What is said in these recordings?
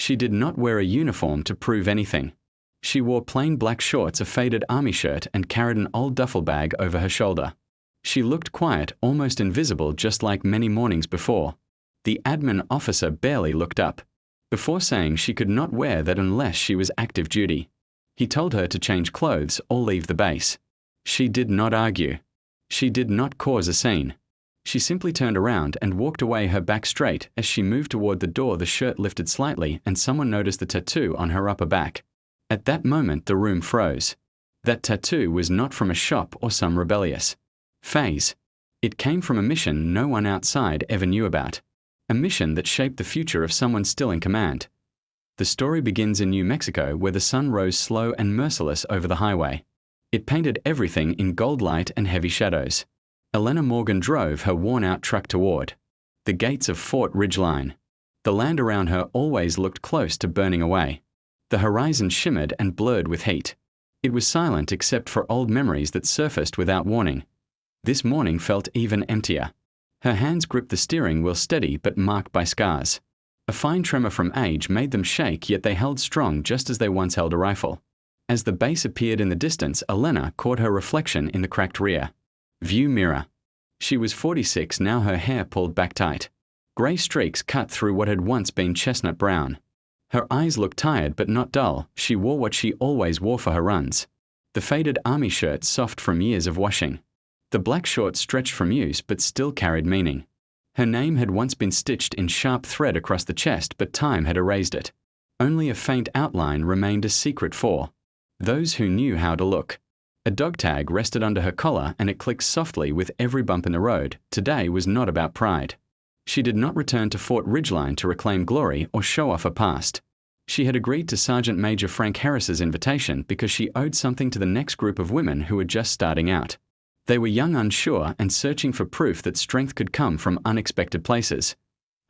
She did not wear a uniform to prove anything. She wore plain black shorts, a faded army shirt, and carried an old duffel bag over her shoulder. She looked quiet, almost invisible, just like many mornings before. The admin officer barely looked up, before saying she could not wear that unless she was active duty. He told her to change clothes or leave the base. She did not argue. She did not cause a scene. She simply turned around and walked away, her back straight. As she moved toward the door, the shirt lifted slightly and someone noticed the tattoo on her upper back. At that moment, the room froze. That tattoo was not from a shop or some rebellious phase. It came from a mission no one outside ever knew about. A mission that shaped the future of someone still in command. The story begins in New Mexico, where the sun rose slow and merciless over the highway. It painted everything in gold light and heavy shadows. Elena Morgan drove her worn-out truck toward the gates of Fort Ridgeline. The land around her always looked close to burning away. The horizon shimmered and blurred with heat. It was silent except for old memories that surfaced without warning. This morning felt even emptier. Her hands gripped the steering wheel steady but marked by scars. A fine tremor from age made them shake, yet they held strong just as they once held a rifle. As the base appeared in the distance, Elena caught her reflection in the cracked rear view mirror. She was 46 now, her hair pulled back tight. Grey streaks cut through what had once been chestnut brown. Her eyes looked tired but not dull. She wore what she always wore for her runs. The faded army shirt, soft from years of washing. The black shorts stretched from use but still carried meaning. Her name had once been stitched in sharp thread across the chest, but time had erased it. Only a faint outline remained, a secret for those who knew how to look. A dog tag rested under her collar and it clicked softly with every bump in the road. Today was not about pride. She did not return to Fort Ridgeline to reclaim glory or show off her past. She had agreed to Sergeant Major Frank Harris's invitation because she owed something to the next group of women who were just starting out. They were young, unsure, and searching for proof that strength could come from unexpected places.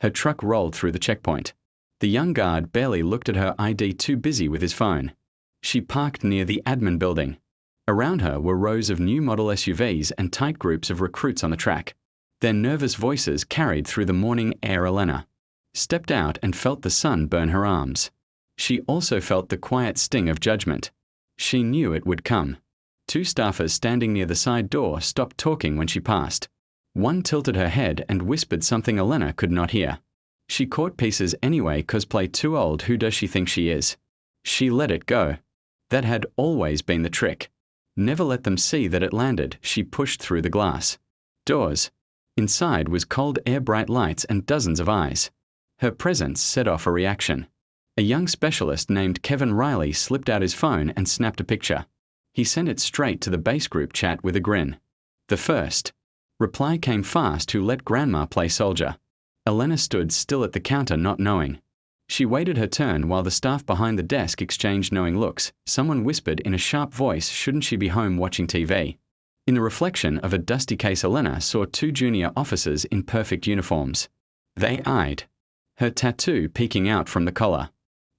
Her truck rolled through the checkpoint. The young guard barely looked at her ID, too busy with his phone. She parked near the admin building. Around her were rows of new model SUVs and tight groups of recruits on the track. Their nervous voices carried through the morning air. Elena stepped out and felt the sun burn her arms. She also felt the quiet sting of judgment. She knew it would come. Two staffers standing near the side door stopped talking when she passed. One tilted her head and whispered something Elena could not hear. She caught pieces anyway. Cosplay too old, who does she think she is? She let it go. That had always been the trick. Never let them see that it landed. She pushed through the glass doors. Inside was cold air, bright lights, and dozens of eyes. Her presence set off a reaction. A young specialist named Kevin Riley slipped out his phone and snapped a picture. He sent it straight to the base group chat with a grin. The first reply came fast: "Who let Grandma play soldier?" Elena stood still at the counter, not knowing. She waited her turn while the staff behind the desk exchanged knowing looks. Someone whispered in a sharp voice, "Shouldn't she be home watching TV?" In the reflection of a dusty case, Elena saw two junior officers in perfect uniforms. They eyed her tattoo peeking out from the collar.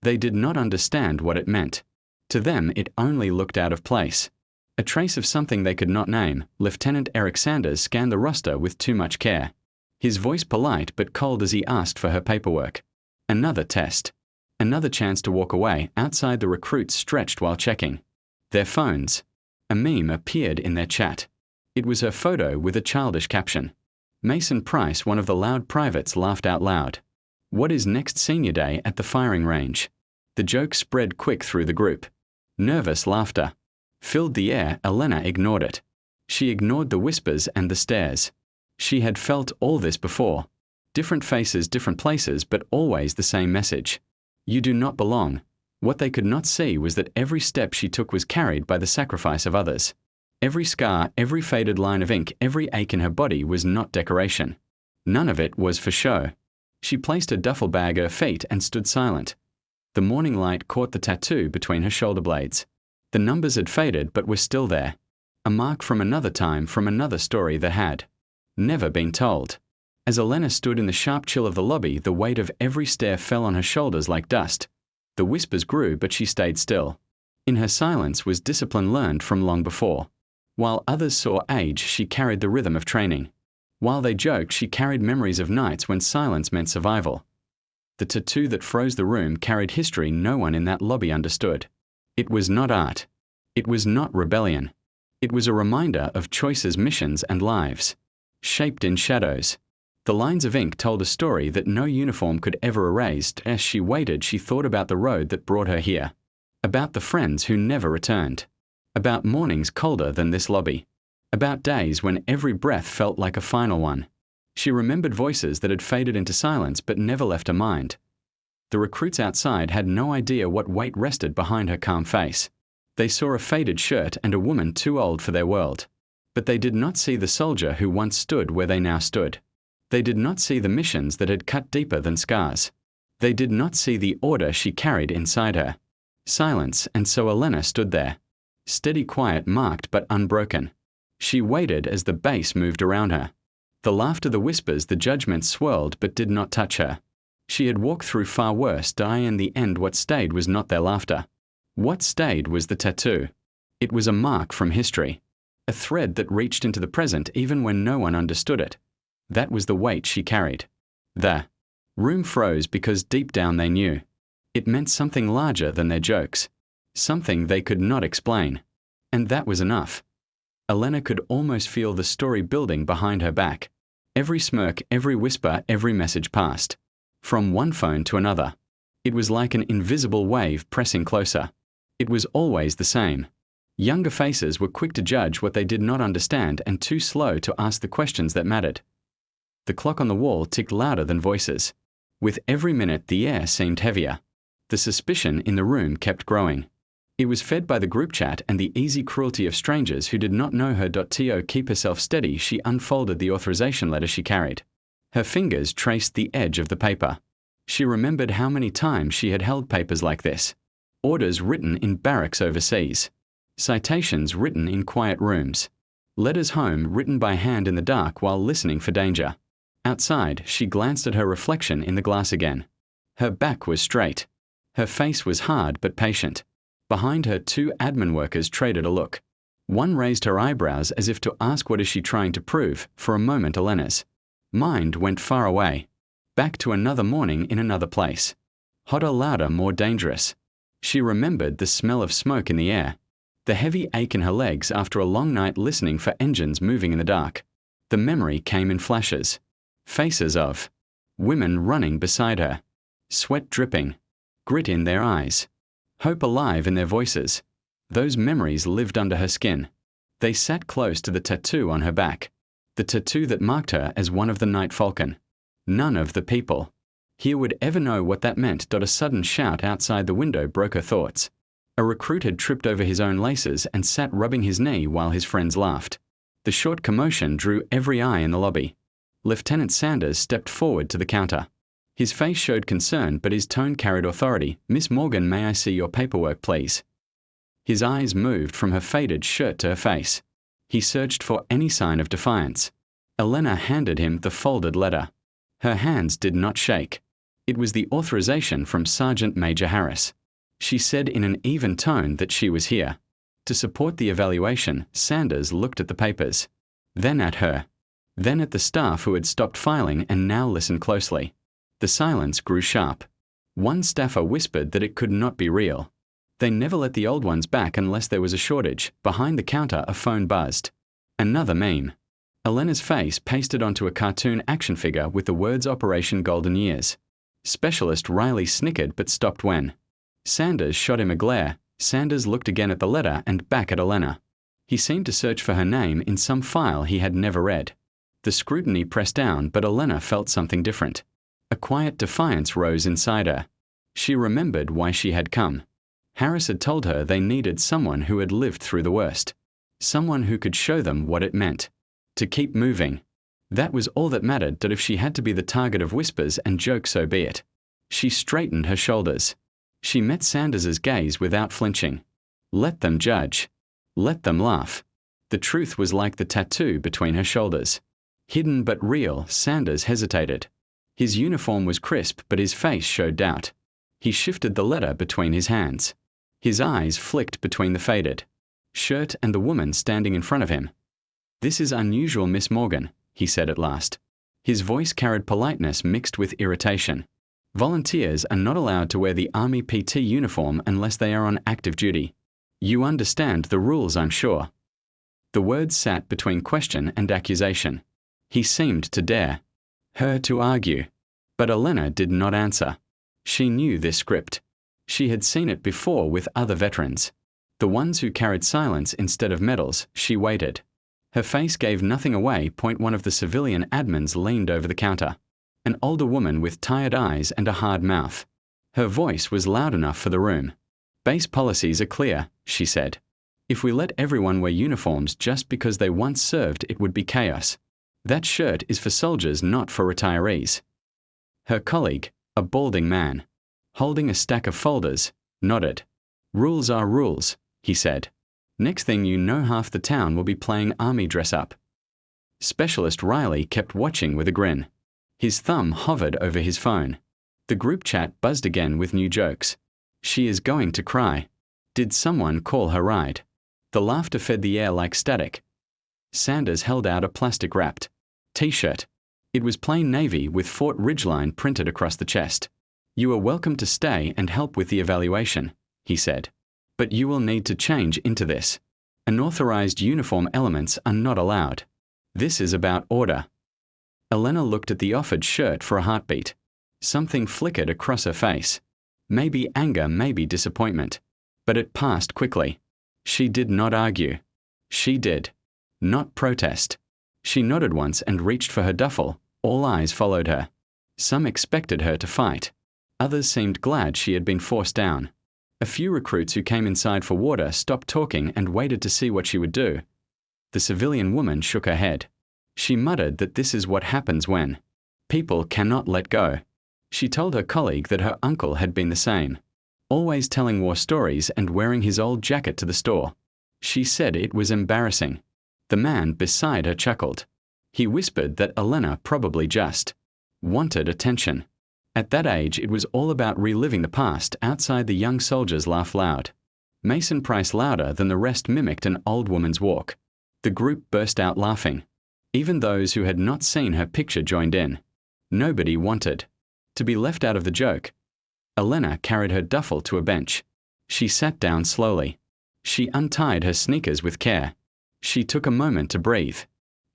They did not understand what it meant. To them, it only looked out of place. A trace of something they could not name. Lieutenant Eric Sanders scanned the roster with too much care. His voice polite but cold as he asked for her paperwork. Another test. Another chance to walk away. Outside, the recruits stretched while checking their phones. A meme appeared in their chat. It was her photo with a childish caption. Mason Price, one of the loud privates, laughed out loud. "What is next? Senior day at the firing range." The joke spread quick through the group. Nervous laughter filled the air. Elena ignored it. She ignored the whispers and the stares. She had felt all this before. Different faces, different places, but always the same message. You do not belong. What they could not see was that every step she took was carried by the sacrifice of others. Every scar, every faded line of ink, every ache in her body was not decoration. None of it was for show. She placed her duffel bag at her feet and stood silent. The morning light caught the tattoo between her shoulder blades. The numbers had faded but were still there. A mark from another time, from another story that had never been told. As Elena stood in the sharp chill of the lobby, the weight of every stare fell on her shoulders like dust. The whispers grew, but she stayed still. In her silence was discipline learned from long before. While others saw age, she carried the rhythm of training. While they joked, she carried memories of nights when silence meant survival. The tattoo that froze the room carried history no one in that lobby understood. It was not art. It was not rebellion. It was a reminder of choices, missions, and lives, shaped in shadows. The lines of ink told a story that no uniform could ever erase. As she waited, she thought about the road that brought her here, about the friends who never returned, about mornings colder than this lobby, about days when every breath felt like a final one. She remembered voices that had faded into silence but never left her mind. The recruits outside had no idea what weight rested behind her calm face. They saw a faded shirt and a woman too old for their world. But they did not see the soldier who once stood where they now stood. They did not see the missions that had cut deeper than scars. They did not see the order she carried inside her. Silence, and so Elena stood there. Steady quiet, marked but unbroken. She waited as the bass moved around her. The laughter, the whispers, the judgment swirled but did not touch her. She had walked through far worse, in the end what stayed was not their laughter. What stayed was the tattoo. It was a mark from history. A thread that reached into the present even when no one understood it. That was the weight she carried. The room froze because deep down they knew. It meant something larger than their jokes. Something they could not explain. And that was enough. Elena could almost feel the story building behind her back. Every smirk, every whisper, every message passed. From one phone to another. It was like an invisible wave pressing closer. It was always the same. Younger faces were quick to judge what they did not understand and too slow to ask the questions that mattered. The clock on the wall ticked louder than voices. With every minute, the air seemed heavier. The suspicion in the room kept growing. It was fed by the group chat and the easy cruelty of strangers who did not know her. To keep herself steady, she unfolded the authorization letter she carried. Her fingers traced the edge of the paper. She remembered how many times she had held papers like this. Orders written in barracks overseas. Citations written in quiet rooms. Letters home written by hand in the dark while listening for danger. Outside, she glanced at her reflection in the glass again. Her back was straight. Her face was hard but patient. Behind her, 2 admin workers traded a look. One raised her eyebrows as if to ask what is she trying to prove. For a moment Elena's mind went far away. Back to another morning in another place. Hotter, louder, more dangerous. She remembered the smell of smoke in the air. The heavy ache in her legs after a long night listening for engines moving in the dark. The memory came in flashes. Faces of women running beside her. Sweat dripping. Grit in their eyes. Hope alive in their voices. Those memories lived under her skin. They sat close to the tattoo on her back. The tattoo that marked her as one of the Night Falcon. None of the people here would ever know what that meant. A sudden shout outside the window broke her thoughts. A recruit had tripped over his own laces and sat rubbing his knee while his friends laughed. The short commotion drew every eye in the lobby. Lieutenant Sanders stepped forward to the counter. His face showed concern, but his tone carried authority. "Miss Morgan, may I see your paperwork, please?" His eyes moved from her faded shirt to her face. He searched for any sign of defiance. Elena handed him the folded letter. Her hands did not shake. It was the authorization from Sergeant Major Harris. She said in an even tone that she was here to support the evaluation. Sanders looked at the papers, then at her, then at the staff who had stopped filing and now listened closely. The silence grew sharp. One staffer whispered that it could not be real. They never let the old ones back unless there was a shortage. Behind the counter, a phone buzzed. Another meme. Elena's face pasted onto a cartoon action figure with the words Operation Golden Years. Specialist Riley snickered but stopped when Sanders shot him a glare. Sanders looked again at the letter and back at Elena. He seemed to search for her name in some file he had never read. The scrutiny pressed down, but Elena felt something different. A quiet defiance rose inside her. She remembered why she had come. Harris had told her they needed someone who had lived through the worst. Someone who could show them what it meant to keep moving. That was all that mattered. That if she had to be the target of whispers and jokes, so be it. She straightened her shoulders. She met Sanders's gaze without flinching. Let them judge. Let them laugh. The truth was like the tattoo between her shoulders. Hidden but real. Sanders hesitated. His uniform was crisp, but his face showed doubt. He shifted the letter between his hands. His eyes flicked between the faded shirt and the woman standing in front of him. "This is unusual, Miss Morgan," he said at last. His voice carried politeness mixed with irritation. Volunteers are not allowed to wear the Army PT uniform unless they are on active duty. You understand the rules, I'm sure." The words sat between question and accusation. He seemed to dare her to argue. But Elena did not answer. She knew this script. She had seen it before with other veterans. The ones who carried silence instead of medals. She waited. Her face gave nothing away. One of the civilian admins leaned over the counter. An older woman with tired eyes and a hard mouth. Her voice was loud enough for the room. "Base policies are clear," she said. "If we let everyone wear uniforms just because they once served, it would be chaos. That shirt is for soldiers, not for retirees." Her colleague, a balding man, holding a stack of folders, nodded. "Rules are rules," he said. "Next thing you know, half the town will be playing army dress-up." Specialist Riley kept watching with a grin. His thumb hovered over his phone. The group chat buzzed again with new jokes. "She is going to cry. Did someone call her ride?" The laughter fed the air like static. Sanders held out a plastic-wrapped T-shirt. It was plain navy with Fort Ridgeline printed across the chest. "You are welcome to stay and help with the evaluation," he said. "But you will need to change into this. Unauthorized uniform elements are not allowed. This is about order." Elena looked at the offered shirt for a heartbeat. Something flickered across her face. Maybe anger, maybe disappointment. But it passed quickly. She did not argue. She did not protest. She nodded once and reached for her duffel. All eyes followed her. Some expected her to fight. Others seemed glad she had been forced down. A few recruits who came inside for water stopped talking and waited to see what she would do. The civilian woman shook her head. She muttered that this is what happens when people cannot let go. She told her colleague that her uncle had been the same, always telling war stories and wearing his old jacket to the store. She said it was embarrassing. The man beside her chuckled. He whispered that Elena probably just wanted attention. At that age, it was all about reliving the past. Outside, the young soldiers laughed loud. Mason Price, louder than the rest, mimicked an old woman's walk. The group burst out laughing. Even those who had not seen her picture joined in. Nobody wanted to be left out of the joke. Elena carried her duffel to a bench. She sat down slowly. She untied her sneakers with care. She took a moment to breathe,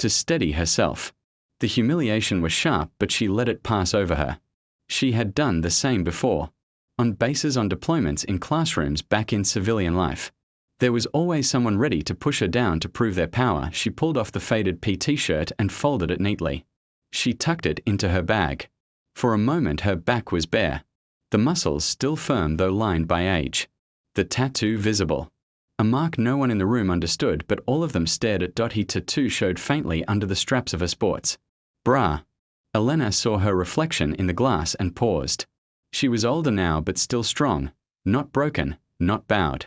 to steady herself. The humiliation was sharp, but she let it pass over her. She had done the same before. On bases, on deployments, in classrooms, back in civilian life. There was always someone ready to push her down to prove their power. She pulled off the faded PT shirt and folded it neatly. She tucked it into her bag. For a moment her back was bare. The muscles still firm though lined by age. The tattoo visible. A mark no one in the room understood, but all of them stared at. Her tattoo showed faintly under the straps of her sports bra. Elena saw her reflection in the glass and paused. She was older now but still strong, not broken, not bowed.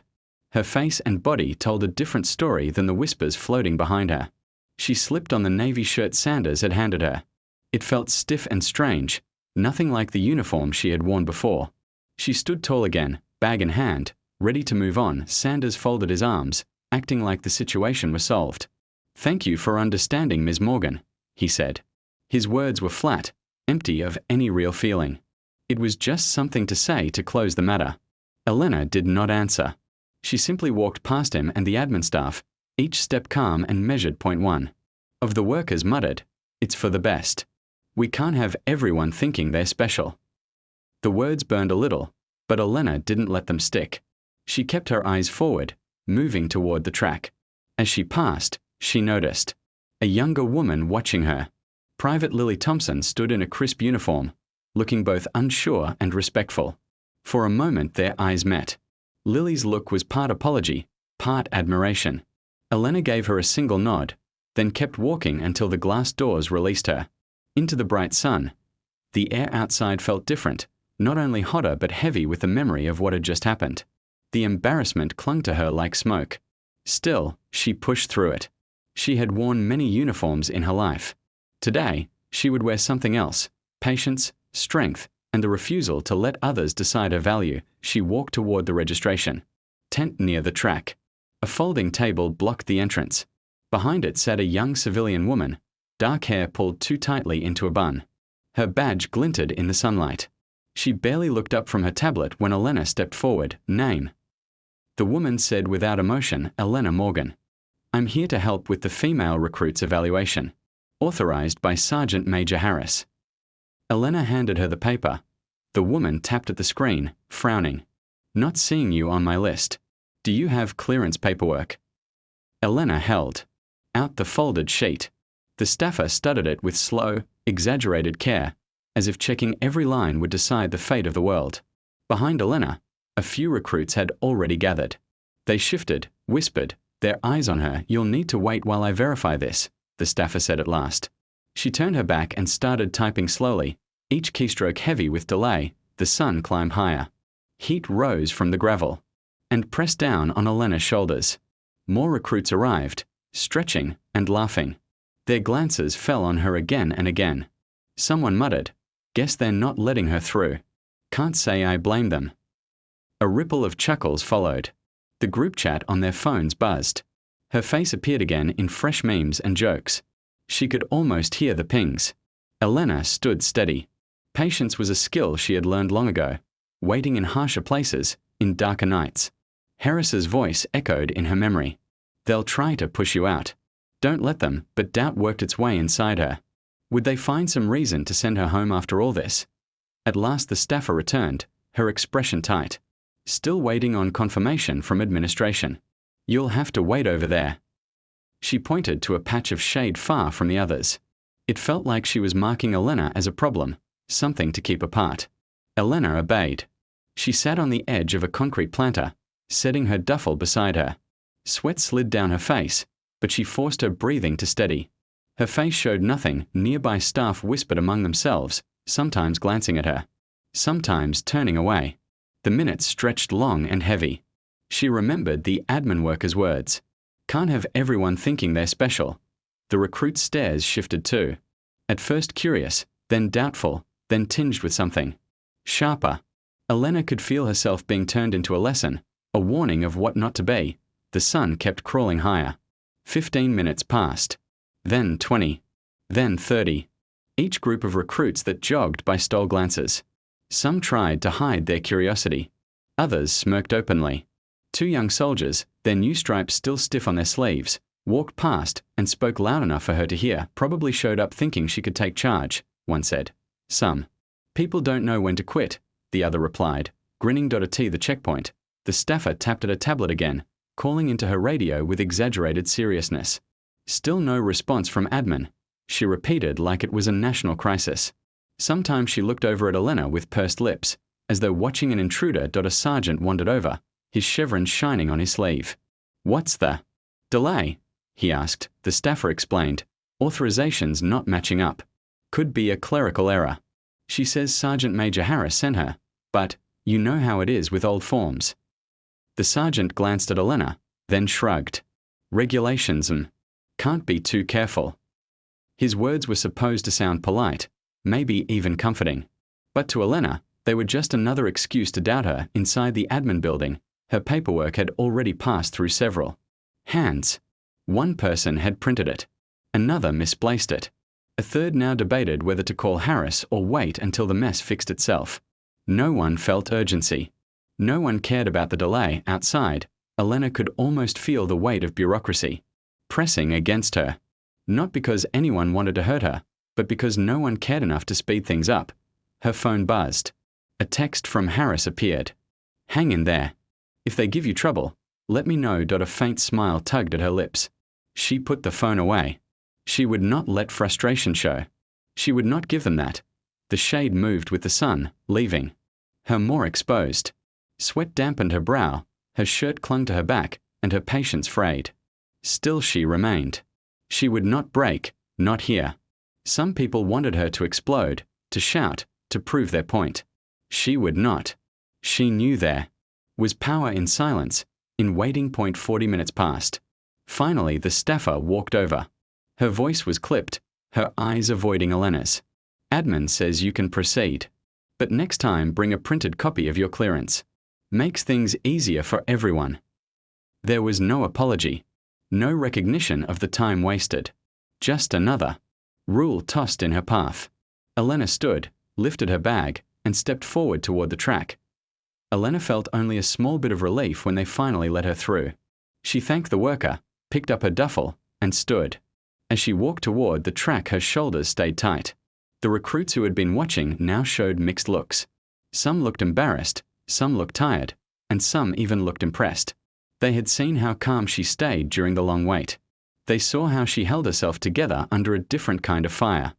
Her face and body told a different story than the whispers floating behind her. She slipped on the navy shirt Sanders had handed her. It felt stiff and strange, nothing like the uniform she had worn before. She stood tall again, bag in hand, ready to move on. Sanders folded his arms, acting like the situation was solved. "Thank you for understanding, Ms. Morgan," he said. His words were flat, empty of any real feeling. It was just something to say to close the matter. Elena did not answer. She simply walked past him and the admin staff, each step calm and measured. 1 of the workers muttered, "It's for the best. We can't have everyone thinking they're special." The words burned a little, but Elena didn't let them stick. She kept her eyes forward, moving toward the track. As she passed, she noticed a younger woman watching her. Private Lily Thompson stood in a crisp uniform, looking both unsure and respectful. For a moment their eyes met. Lily's look was part apology, part admiration. Elena gave her a single nod, then kept walking until the glass doors released her. Into the bright sun. The air outside felt different, not only hotter but heavy with the memory of what had just happened. The embarrassment clung to her like smoke. Still, she pushed through it. She had worn many uniforms in her life. Today, she would wear something else: patience, strength, and the refusal to let others decide her value. She walked toward the registration tent near the track. A folding table blocked the entrance. Behind it sat a young civilian woman, dark hair pulled too tightly into a bun. Her badge glinted in the sunlight. She barely looked up from her tablet when Elena stepped forward. Name. The woman said without emotion, Elena Morgan. I'm here to help with the female recruits evaluation. Authorized by Sergeant Major Harris. Elena handed her the paper. The woman tapped at the screen, frowning. Not seeing you on my list. Do you have clearance paperwork? Elena held out the folded sheet. The staffer studied it with slow, exaggerated care, as if checking every line would decide the fate of the world. Behind Elena, a few recruits had already gathered. They shifted, whispered, their eyes on her. You'll need to wait while I verify this, the staffer said at last. She turned her back and started typing slowly, each keystroke heavy with delay. The sun climbed higher. Heat rose from the gravel and pressed down on Elena's shoulders. More recruits arrived, stretching and laughing. Their glances fell on her again and again. Someone muttered, "Guess they're not letting her through. Can't say I blame them." A ripple of chuckles followed. The group chat on their phones buzzed. Her face appeared again in fresh memes and jokes. She could almost hear the pings. Elena stood steady. Patience was a skill she had learned long ago, waiting in harsher places, in darker nights. Harris's voice echoed in her memory. They'll try to push you out. Don't let them, but doubt worked its way inside her. Would they find some reason to send her home after all this? At last the staffer returned, her expression tight. Still waiting on confirmation from administration. You'll have to wait over there. She pointed to a patch of shade far from the others. It felt like she was marking Elena as a problem, something to keep apart. Elena obeyed. She sat on the edge of a concrete planter, setting her duffel beside her. Sweat slid down her face, but she forced her breathing to steady. Her face showed nothing. Nearby staff whispered among themselves, sometimes glancing at her, sometimes turning away. The minutes stretched long and heavy. She remembered the admin worker's words. Can't have everyone thinking they're special. The recruit's stares shifted too. At first curious, then doubtful, then tinged with something sharper. Elena could feel herself being turned into a lesson, a warning of what not to be. The sun kept crawling higher. 15 minutes passed. Then 20. Then 30. Each group of recruits that jogged by stole glances. Some tried to hide their curiosity. Others smirked openly. 2 young soldiers, their new stripes still stiff on their sleeves, walked past and spoke loud enough for her to hear. Probably showed up thinking she could take charge, one said. Some. People don't know when to quit, the other replied, grinning. T the checkpoint. The staffer tapped at a tablet again, calling into her radio with exaggerated seriousness. Still no response from admin. She repeated like it was a national crisis. Sometimes she looked over at Elena with pursed lips, as though watching an intruder. A sergeant wandered over, his chevron shining on his sleeve. What's the delay? He asked. The staffer explained. Authorizations not matching up. Could be a clerical error. She says Sergeant Major Harris sent her, but you know how it is with old forms. The sergeant glanced at Elena, then shrugged. Regulations can't be too careful. His words were supposed to sound polite, maybe even comforting. But to Elena, they were just another excuse to doubt her. Inside the admin building, her paperwork had already passed through several hands. One person had printed it. Another misplaced it. A third now debated whether to call Harris or wait until the mess fixed itself. No one felt urgency. No one cared about the delay. Outside, Elena could almost feel the weight of bureaucracy pressing against her. Not because anyone wanted to hurt her, but because no one cared enough to speed things up. Her phone buzzed. A text from Harris appeared. Hang in there. If they give you trouble, let me know. A faint smile tugged at her lips. She put the phone away. She would not let frustration show. She would not give them that. The shade moved with the sun, leaving her more exposed. Sweat dampened her brow, her shirt clung to her back, and her patience frayed. Still she remained. She would not break, not here. Some people wanted her to explode, to shout, to prove their point. She would not. She knew there was power in silence, in waiting. 40 minutes passed. Finally the staffer walked over. Her voice was clipped, her eyes avoiding Elena's. Admin says you can proceed. But next time bring a printed copy of your clearance. Makes things easier for everyone. There was no apology. No recognition of the time wasted. Just another rule tossed in her path. Elena stood, lifted her bag, and stepped forward toward the track. Elena felt only a small bit of relief when they finally let her through. She thanked the worker, picked up her duffel, and stood. As she walked toward the track, her shoulders stayed tight. The recruits who had been watching now showed mixed looks. Some looked embarrassed, some looked tired, and some even looked impressed. They had seen how calm she stayed during the long wait. They saw how she held herself together under a different kind of fire.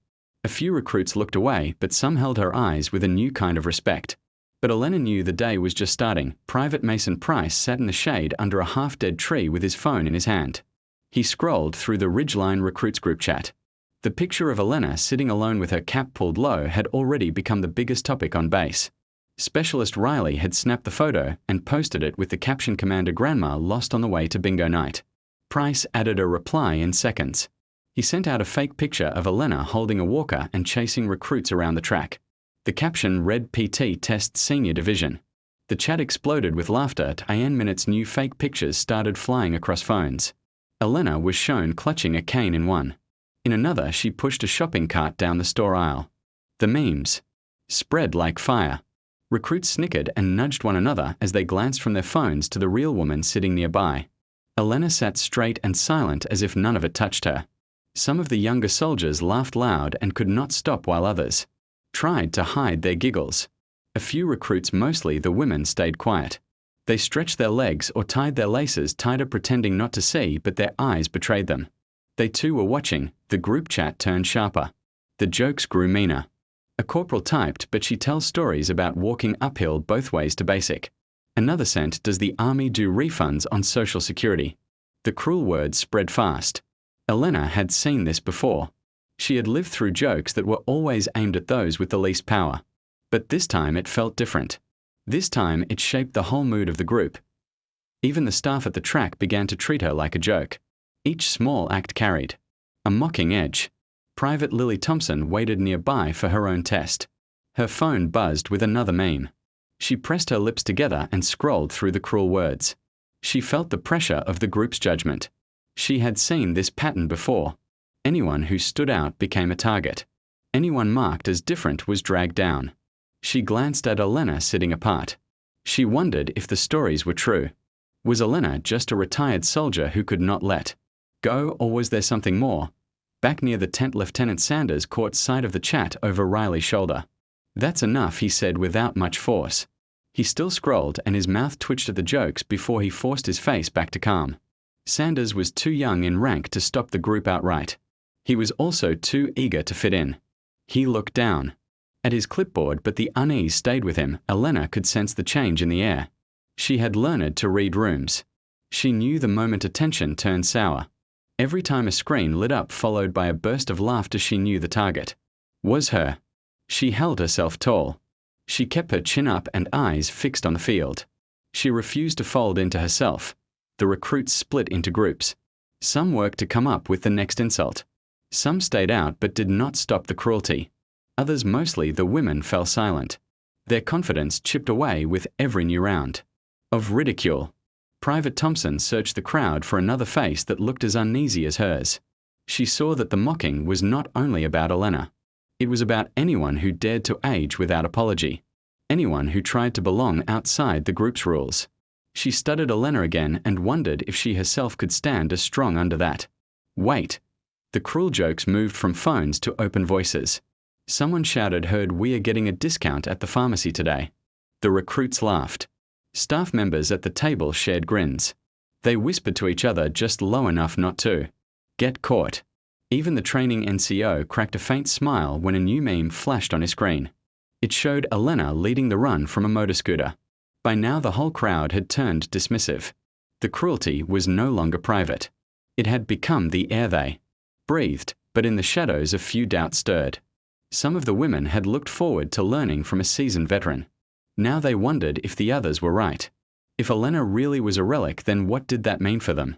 A few recruits looked away, but some held her eyes with a new kind of respect. But Elena knew the day was just starting. Private Mason Price sat in the shade under a half-dead tree with his phone in his hand. He scrolled through the Ridgeline recruits group chat. The picture of Elena sitting alone with her cap pulled low had already become the biggest topic on base. Specialist Riley had snapped the photo and posted it with the caption, "Commander Grandma lost on the way to bingo night." Price added a reply in seconds. He sent out a fake picture of Elena holding a walker and chasing recruits around the track. The caption read, "PT Test Senior Division." The chat exploded with laughter. 10 minutes new fake pictures started flying across phones. Elena was shown clutching a cane in one. In another, she pushed a shopping cart down the store aisle. The memes spread like fire. Recruits snickered and nudged one another as they glanced from their phones to the real woman sitting nearby. Elena sat straight and silent as if none of it touched her. Some of the younger soldiers laughed loud and could not stop, while others tried to hide their giggles. A few recruits, mostly the women, stayed quiet. They stretched their legs or tied their laces tighter, pretending not to see, but their eyes betrayed them. They too were watching. The group chat turned sharper. The jokes grew meaner. A corporal typed, "But she tells stories about walking uphill both ways to basic." Another sent, "Does the Army do refunds on Social Security?" The cruel words spread fast. Elena had seen this before. She had lived through jokes that were always aimed at those with the least power. But this time it felt different. This time it shaped the whole mood of the group. Even the staff at the track began to treat her like a joke. Each small act carried a mocking edge. Private Lily Thompson waited nearby for her own test. Her phone buzzed with another meme. She pressed her lips together and scrolled through the cruel words. She felt the pressure of the group's judgment. She had seen this pattern before. Anyone who stood out became a target. Anyone marked as different was dragged down. She glanced at Elena sitting apart. She wondered if the stories were true. Was Elena just a retired soldier who could not let go, or was there something more? Back near the tent, Lieutenant Sanders caught sight of the chat over Riley's shoulder. "That's enough," he said without much force. He still scrolled and his mouth twitched at the jokes before he forced his face back to calm. Sanders was too young in rank to stop the group outright. He was also too eager to fit in. He looked down at his clipboard, but the unease stayed with him. Elena could sense the change in the air. She had learned to read rooms. She knew the moment attention turned sour. Every time a screen lit up followed by a burst of laughter, she knew the target was her. She held herself tall. She kept her chin up and eyes fixed on the field. She refused to fold into herself. The recruits split into groups. Some worked to come up with the next insult. Some stayed out but did not stop the cruelty. Others, mostly the women, fell silent. Their confidence chipped away with every new round of ridicule. Private Thompson searched the crowd for another face that looked as uneasy as hers. She saw that the mocking was not only about Elena. It was about anyone who dared to age without apology. Anyone who tried to belong outside the group's rules. She studied Elena again and wondered if she herself could stand as strong under that. Wait. The cruel jokes moved from phones to open voices. Someone shouted, "Heard we are getting a discount at the pharmacy today." The recruits laughed. Staff members at the table shared grins. They whispered to each other just low enough not to get caught. Even the training NCO cracked a faint smile when a new meme flashed on his screen. It showed Elena leading the run from a motor scooter. By now the whole crowd had turned dismissive. The cruelty was no longer private. It had become the air they breathed, but in the shadows a few doubts stirred. Some of the women had looked forward to learning from a seasoned veteran. Now they wondered if the others were right. If Elena really was a relic, then what did that mean for them?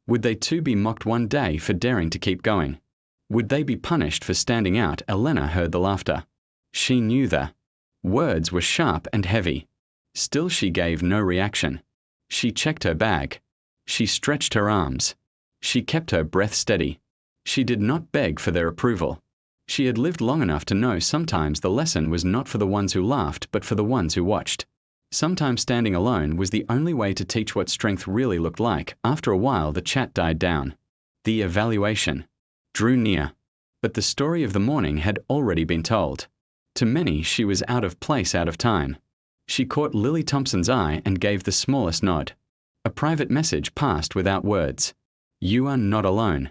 Would they too be mocked one day for daring to keep going? Would they be punished for standing out? Elena heard the laughter. She knew the words were sharp and heavy. Still she gave no reaction. She checked her bag. She stretched her arms. She kept her breath steady. She did not beg for their approval. She had lived long enough to know sometimes the lesson was not for the ones who laughed, but for the ones who watched. Sometimes standing alone was the only way to teach what strength really looked like. After a while, the chat died down. The evaluation drew near, but the story of the morning had already been told. To many, she was out of place, out of time. She caught Lily Thompson's eye and gave the smallest nod. A private message passed without words. "You are not alone."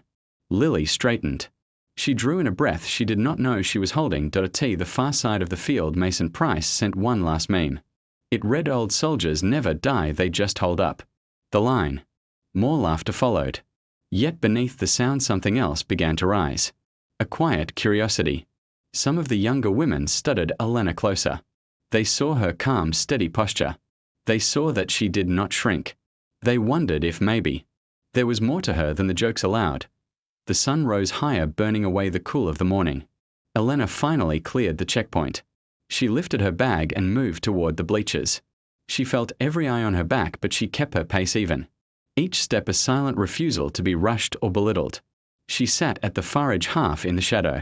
Lily straightened. She drew in a breath she did not know she was holding. T the far side of the field, Mason Price sent one last meme. It read, "Old soldiers never die, they just hold up." The line. More laughter followed. Yet beneath the sound something else began to rise. A quiet curiosity. Some of the younger women studied Elena closer. They saw her calm, steady posture. They saw that she did not shrink. They wondered if maybe there was more to her than the jokes allowed. The sun rose higher, burning away the cool of the morning. Elena finally cleared the checkpoint. She lifted her bag and moved toward the bleachers. She felt every eye on her back, but she kept her pace even. Each step a silent refusal to be rushed or belittled. She sat at the far edge, half in the shadow,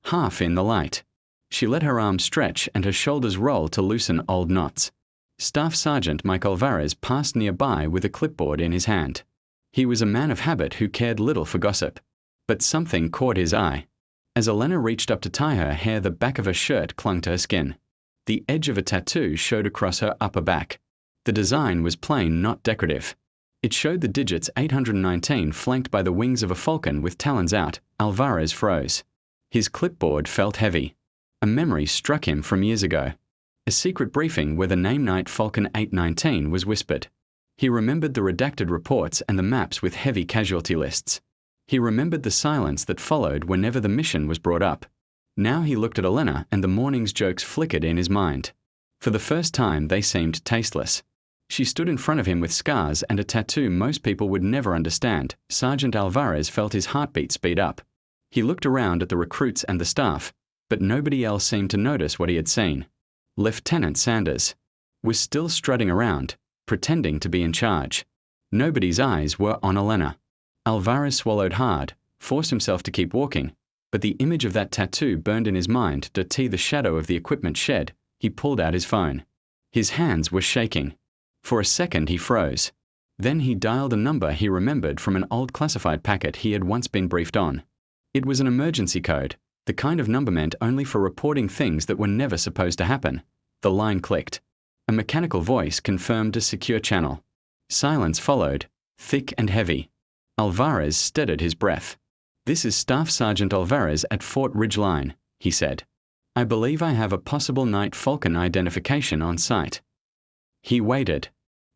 half in the light. She let her arms stretch and her shoulders roll to loosen old knots. Staff Sergeant Mike Alvarez passed nearby with a clipboard in his hand. He was a man of habit who cared little for gossip. But something caught his eye. As Elena reached up to tie her hair, the back of her shirt clung to her skin. The edge of a tattoo showed across her upper back. The design was plain, not decorative. It showed the digits 819 flanked by the wings of a falcon with talons out. Alvarez froze. His clipboard felt heavy. A memory struck him from years ago. A secret briefing where the name Night Falcon 819 was whispered. He remembered the redacted reports and the maps with heavy casualty lists. He remembered the silence that followed whenever the mission was brought up. Now he looked at Elena and the morning's jokes flickered in his mind. For the first time they seemed tasteless. She stood in front of him with scars and a tattoo most people would never understand. Sergeant Alvarez felt his heartbeat speed up. He looked around at the recruits and the staff, but nobody else seemed to notice what he had seen. Lieutenant Sanders was still strutting around, pretending to be in charge. Nobody's eyes were on Elena. Alvarez swallowed hard, forced himself to keep walking, but the image of that tattoo burned in his mind. The shadow of the equipment shed, he pulled out his phone. His hands were shaking. For a second he froze. Then he dialed a number he remembered from an old classified packet he had once been briefed on. It was an emergency code, the kind of number meant only for reporting things that were never supposed to happen. The line clicked. A mechanical voice confirmed a secure channel. Silence followed, thick and heavy. Alvarez steadied his breath. "This is Staff Sergeant Alvarez at Fort Ridgeline," he said. "I believe I have a possible Night Falcon identification on site." He waited.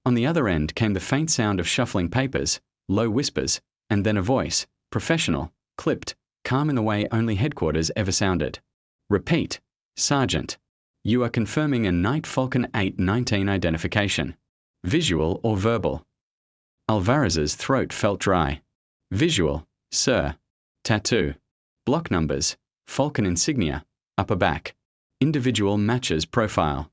On the other end came the faint sound of shuffling papers, low whispers, and then a voice, professional, clipped, calm in the way only headquarters ever sounded. "Repeat, Sergeant. You are confirming a Night Falcon 819 identification. Visual or verbal?" Alvarez's throat felt dry. "Visual, sir. Tattoo. Block numbers. Falcon insignia. Upper back. Individual matches profile.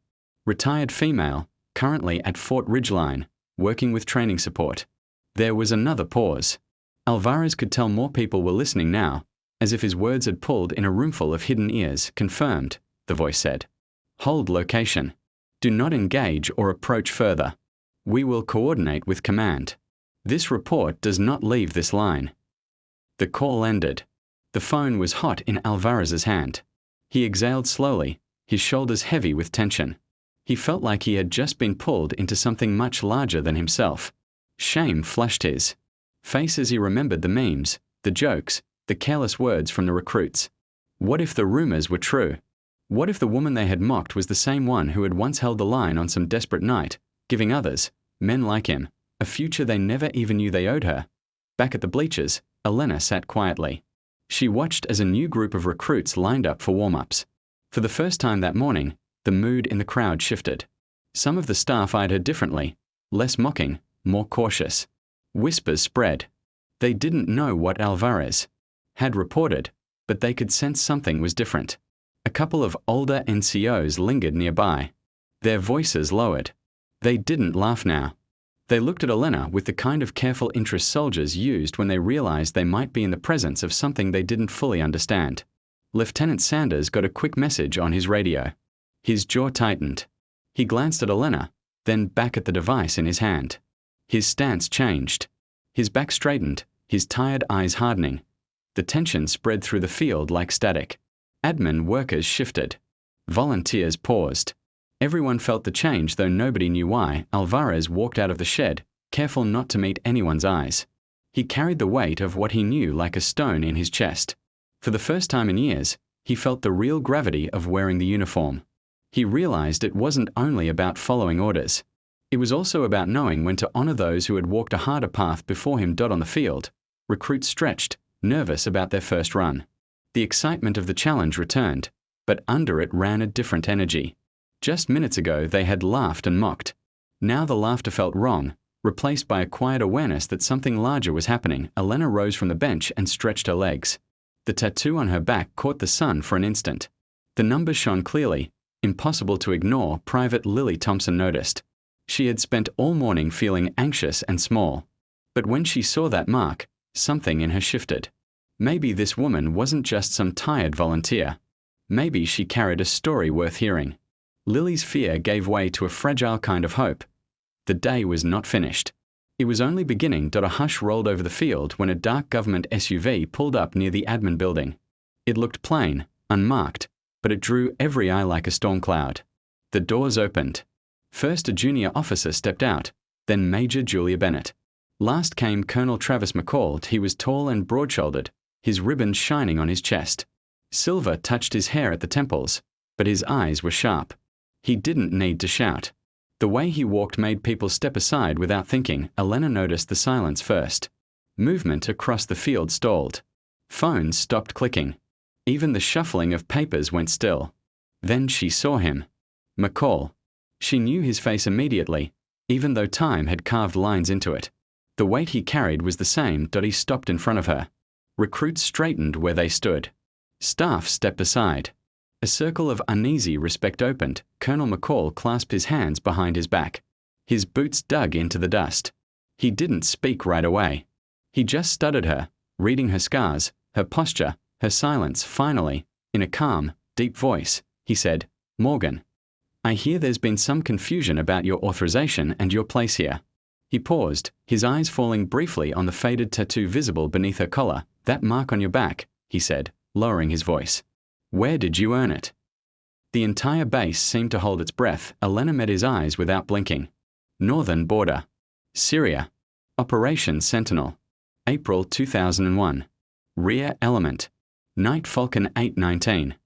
Retired female, currently at Fort Ridgeline, working with training support." There was another pause. Alvarez could tell more people were listening now, as if his words had pulled in a roomful of hidden ears. "Confirmed," the voice said. "Hold location. Do not engage or approach further. We will coordinate with command. This report does not leave this line." The call ended. The phone was hot in Alvarez's hand. He exhaled slowly, his shoulders heavy with tension. He felt like he had just been pulled into something much larger than himself. Shame flushed his face as he remembered the memes, the jokes, the careless words from the recruits. What if the rumors were true? What if the woman they had mocked was the same one who had once held the line on some desperate night, giving others, men like him, a future they never even knew they owed her? Back at the bleachers, Elena sat quietly. She watched as a new group of recruits lined up for warm-ups. For the first time that morning, the mood in the crowd shifted. Some of the staff eyed her differently, less mocking, more cautious. Whispers spread. They didn't know what Alvarez had reported, but they could sense something was different. A couple of older NCOs lingered nearby. Their voices lowered. They didn't laugh now. They looked at Elena with the kind of careful interest soldiers used when they realized they might be in the presence of something they didn't fully understand. Lieutenant Sanders got a quick message on his radio. His jaw tightened. He glanced at Elena, then back at the device in his hand. His stance changed. His back straightened, his tired eyes hardening. The tension spread through the field like static. Admin workers shifted. Volunteers paused. Everyone felt the change, though nobody knew why. Alvarez walked out of the shed, careful not to meet anyone's eyes. He carried the weight of what he knew like a stone in his chest. For the first time in years, he felt the real gravity of wearing the uniform. He realized it wasn't only about following orders. It was also about knowing when to honor those who had walked a harder path before him. On the field, recruits stretched, nervous about their first run. The excitement of the challenge returned, but under it ran a different energy. Just minutes ago they had laughed and mocked. Now the laughter felt wrong, replaced by a quiet awareness that something larger was happening. Elena rose from the bench and stretched her legs. The tattoo on her back caught the sun for an instant. The numbers shone clearly, impossible to ignore. Private Lily Thompson noticed. She had spent all morning feeling anxious and small. But when she saw that mark, something in her shifted. Maybe this woman wasn't just some tired volunteer. Maybe she carried a story worth hearing. Lily's fear gave way to a fragile kind of hope. The day was not finished. It was only beginning. A hush rolled over the field when a dark government SUV pulled up near the admin building. It looked plain, unmarked, but it drew every eye like a storm cloud. The doors opened. First a junior officer stepped out, then Major Julia Bennett. Last came Colonel Travis McCall. He was tall and broad-shouldered, his ribbons shining on his chest. Silver touched his hair at the temples, but his eyes were sharp. He didn't need to shout. The way he walked made people step aside without thinking. Elena noticed the silence first. Movement across the field stalled. Phones stopped clicking. Even the shuffling of papers went still. Then she saw him. McCall. She knew his face immediately, even though time had carved lines into it. The weight he carried was the same. He stopped in front of her. Recruits straightened where they stood. Staff stepped aside. A circle of uneasy respect opened. Colonel McCall clasped his hands behind his back. His boots dug into the dust. He didn't speak right away. He just studied her, reading her scars, her posture, her silence. Finally, in a calm, deep voice, he said, "Morgan, I hear there's been some confusion about your authorization and your place here." He paused, his eyes falling briefly on the faded tattoo visible beneath her collar. "That mark on your back," he said, lowering his voice. "Where did you earn it?" The entire base seemed to hold its breath. Elena met his eyes without blinking. Northern border. Syria. Operation Sentinel. April 2001. Rear element. Night Falcon 819.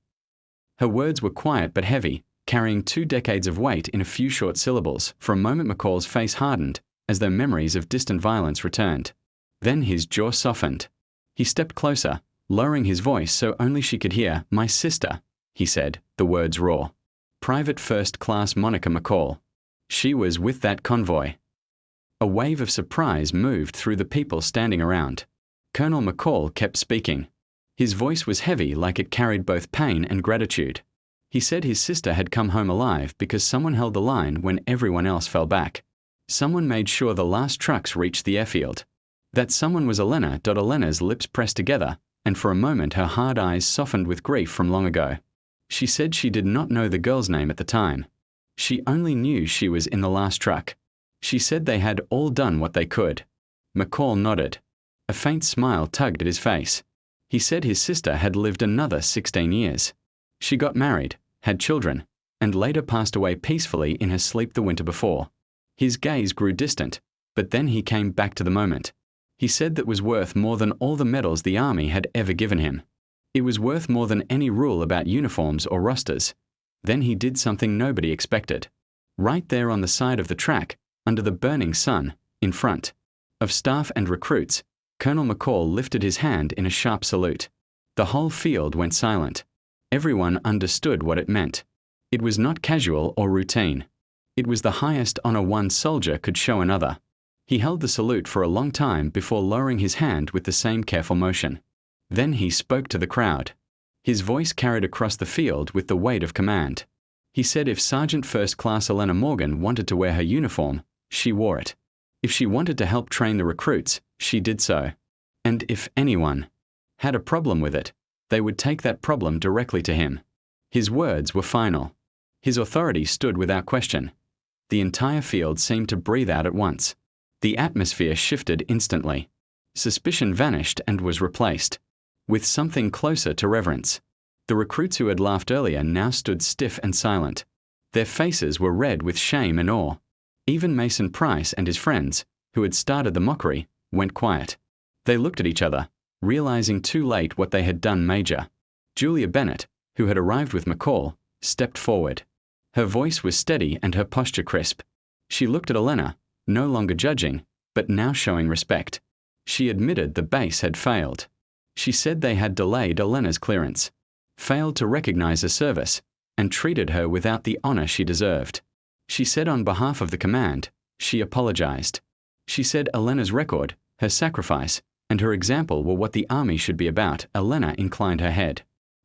Her words were quiet but heavy, carrying 2 decades of weight in a few short syllables. For a moment McCall's face hardened, as though memories of distant violence returned. Then his jaw softened. He stepped closer, lowering his voice so only she could hear. "My sister," he said, the words raw. Private First Class Monica McCall. She was with that convoy. A wave of surprise moved through the people standing around. Colonel McCall kept speaking. His voice was heavy, like it carried both pain and gratitude. He said his sister had come home alive because someone held the line when everyone else fell back. Someone made sure the last trucks reached the airfield. That someone was Elena. Elena's lips pressed together, and for a moment her hard eyes softened with grief from long ago. She said she did not know the girl's name at the time. She only knew she was in the last truck. She said they had all done what they could. McCall nodded. A faint smile tugged at his face. He said his sister had lived another 16 years. She got married, had children, and later passed away peacefully in her sleep the winter before. His gaze grew distant, but then he came back to the moment. He said that was worth more than all the medals the Army had ever given him. It was worth more than any rule about uniforms or rosters. Then he did something nobody expected. Right there on the side of the track, under the burning sun, in front of staff and recruits, Colonel McCall lifted his hand in a sharp salute. The whole field went silent. Everyone understood what it meant. It was not casual or routine. It was the highest honor one soldier could show another. He held the salute for a long time before lowering his hand with the same careful motion. Then he spoke to the crowd. His voice carried across the field with the weight of command. He said if Sergeant First Class Elena Morgan wanted to wear her uniform, she wore it. If she wanted to help train the recruits, she did so. And if anyone had a problem with it, They would take that problem directly to him. His words were final. His authority stood without question. The entire field seemed to breathe out at once. The atmosphere shifted instantly. Suspicion vanished and was replaced with something closer to reverence. The recruits who had laughed earlier now stood stiff and silent. Their faces were red with shame and awe. Even Mason Price and his friends, who had started the mockery, went quiet. They looked at each other, realizing too late what they had done major. Julia Bennett, who had arrived with McCall, stepped forward. Her voice was steady and her posture crisp. She looked at Elena, no longer judging, but now showing respect. She admitted the base had failed. She said they had delayed Elena's clearance, failed to recognize her service, and treated her without the honor she deserved. She said on behalf of the command, she apologized. She said Elena's record, her sacrifice, and her example were what the army should be about. Elena inclined her head.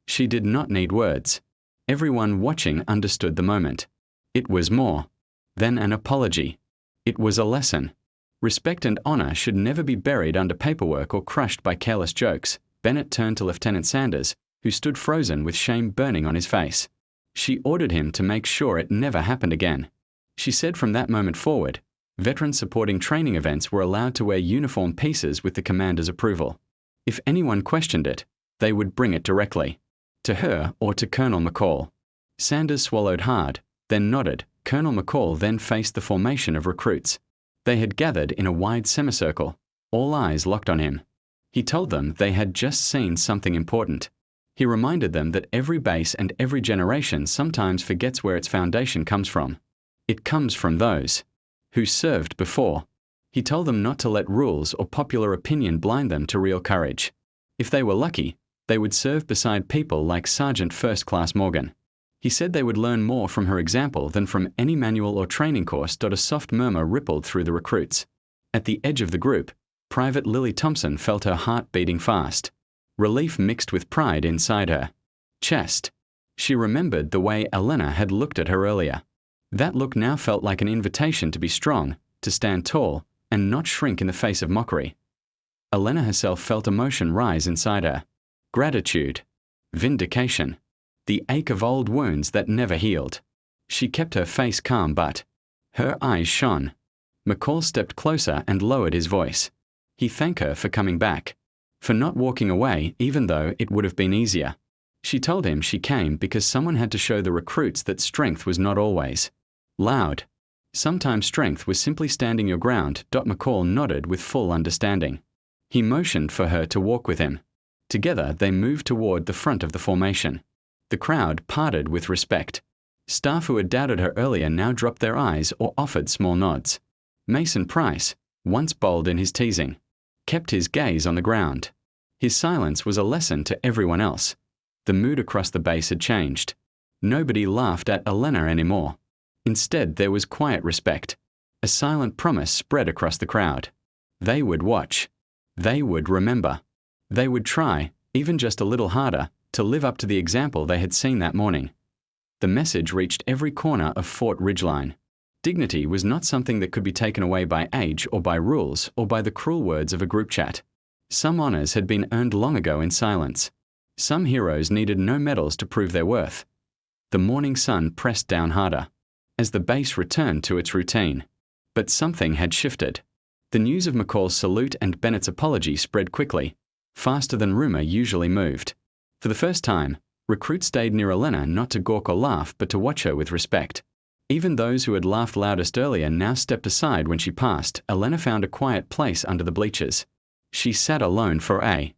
She did not need words. Everyone watching understood the moment. It was more than an apology. It was a lesson. Respect and honor should never be buried under paperwork or crushed by careless jokes. Bennett turned to Lieutenant Sanders, who stood frozen with shame burning on his face. She ordered him to make sure it never happened again. She said from that moment forward, veterans supporting training events were allowed to wear uniform pieces with the commander's approval. If anyone questioned it, they would bring it directly to her or to Colonel McCall. Sanders swallowed hard, then nodded. Colonel McCall then faced the formation of recruits. They had gathered in a wide semicircle, all eyes locked on him. He told them they had just seen something important. He reminded them that every base and every generation sometimes forgets where its foundation comes from. It comes from those who served before. He told them not to let rules or popular opinion blind them to real courage. If they were lucky, they would serve beside people like Sergeant First Class Morgan. He said they would learn more from her example than from any manual or training course. A soft murmur rippled through the recruits. At the edge of the group, Private Lily Thompson felt her heart beating fast. Relief mixed with pride inside her chest. She remembered the way Elena had looked at her earlier. That look now felt like an invitation to be strong, to stand tall, and not shrink in the face of mockery. Elena herself felt emotion rise inside her. Gratitude. Vindication. The ache of old wounds that never healed. She kept her face calm, but her eyes shone. McCall stepped closer and lowered his voice. He thanked her for coming back, for not walking away even though it would have been easier. She told him she came because someone had to show the recruits that strength was not always loud. Sometimes strength was simply standing your ground. McCall nodded with full understanding. He motioned for her to walk with him. Together they moved toward the front of the formation. The crowd parted with respect. Staff who had doubted her earlier now dropped their eyes or offered small nods. Mason Price, once bold in his teasing, kept his gaze on the ground. His silence was a lesson to everyone else. The mood across the base had changed. Nobody laughed at Elena anymore. Instead, there was quiet respect. A silent promise spread across the crowd. They would watch. They would remember. They would try, even just a little harder, to live up to the example they had seen that morning. The message reached every corner of Fort Ridgeline. Dignity was not something that could be taken away by age or by rules or by the cruel words of a group chat. Some honors had been earned long ago in silence. Some heroes needed no medals to prove their worth. The morning sun pressed down harder as the base returned to its routine. But something had shifted. The news of McCall's salute and Bennett's apology spread quickly, faster than rumor usually moved. For the first time, recruits stayed near Elena not to gawk or laugh but to watch her with respect. Even those who had laughed loudest earlier now stepped aside when she passed. Elena found a quiet place under the bleachers. She sat alone for a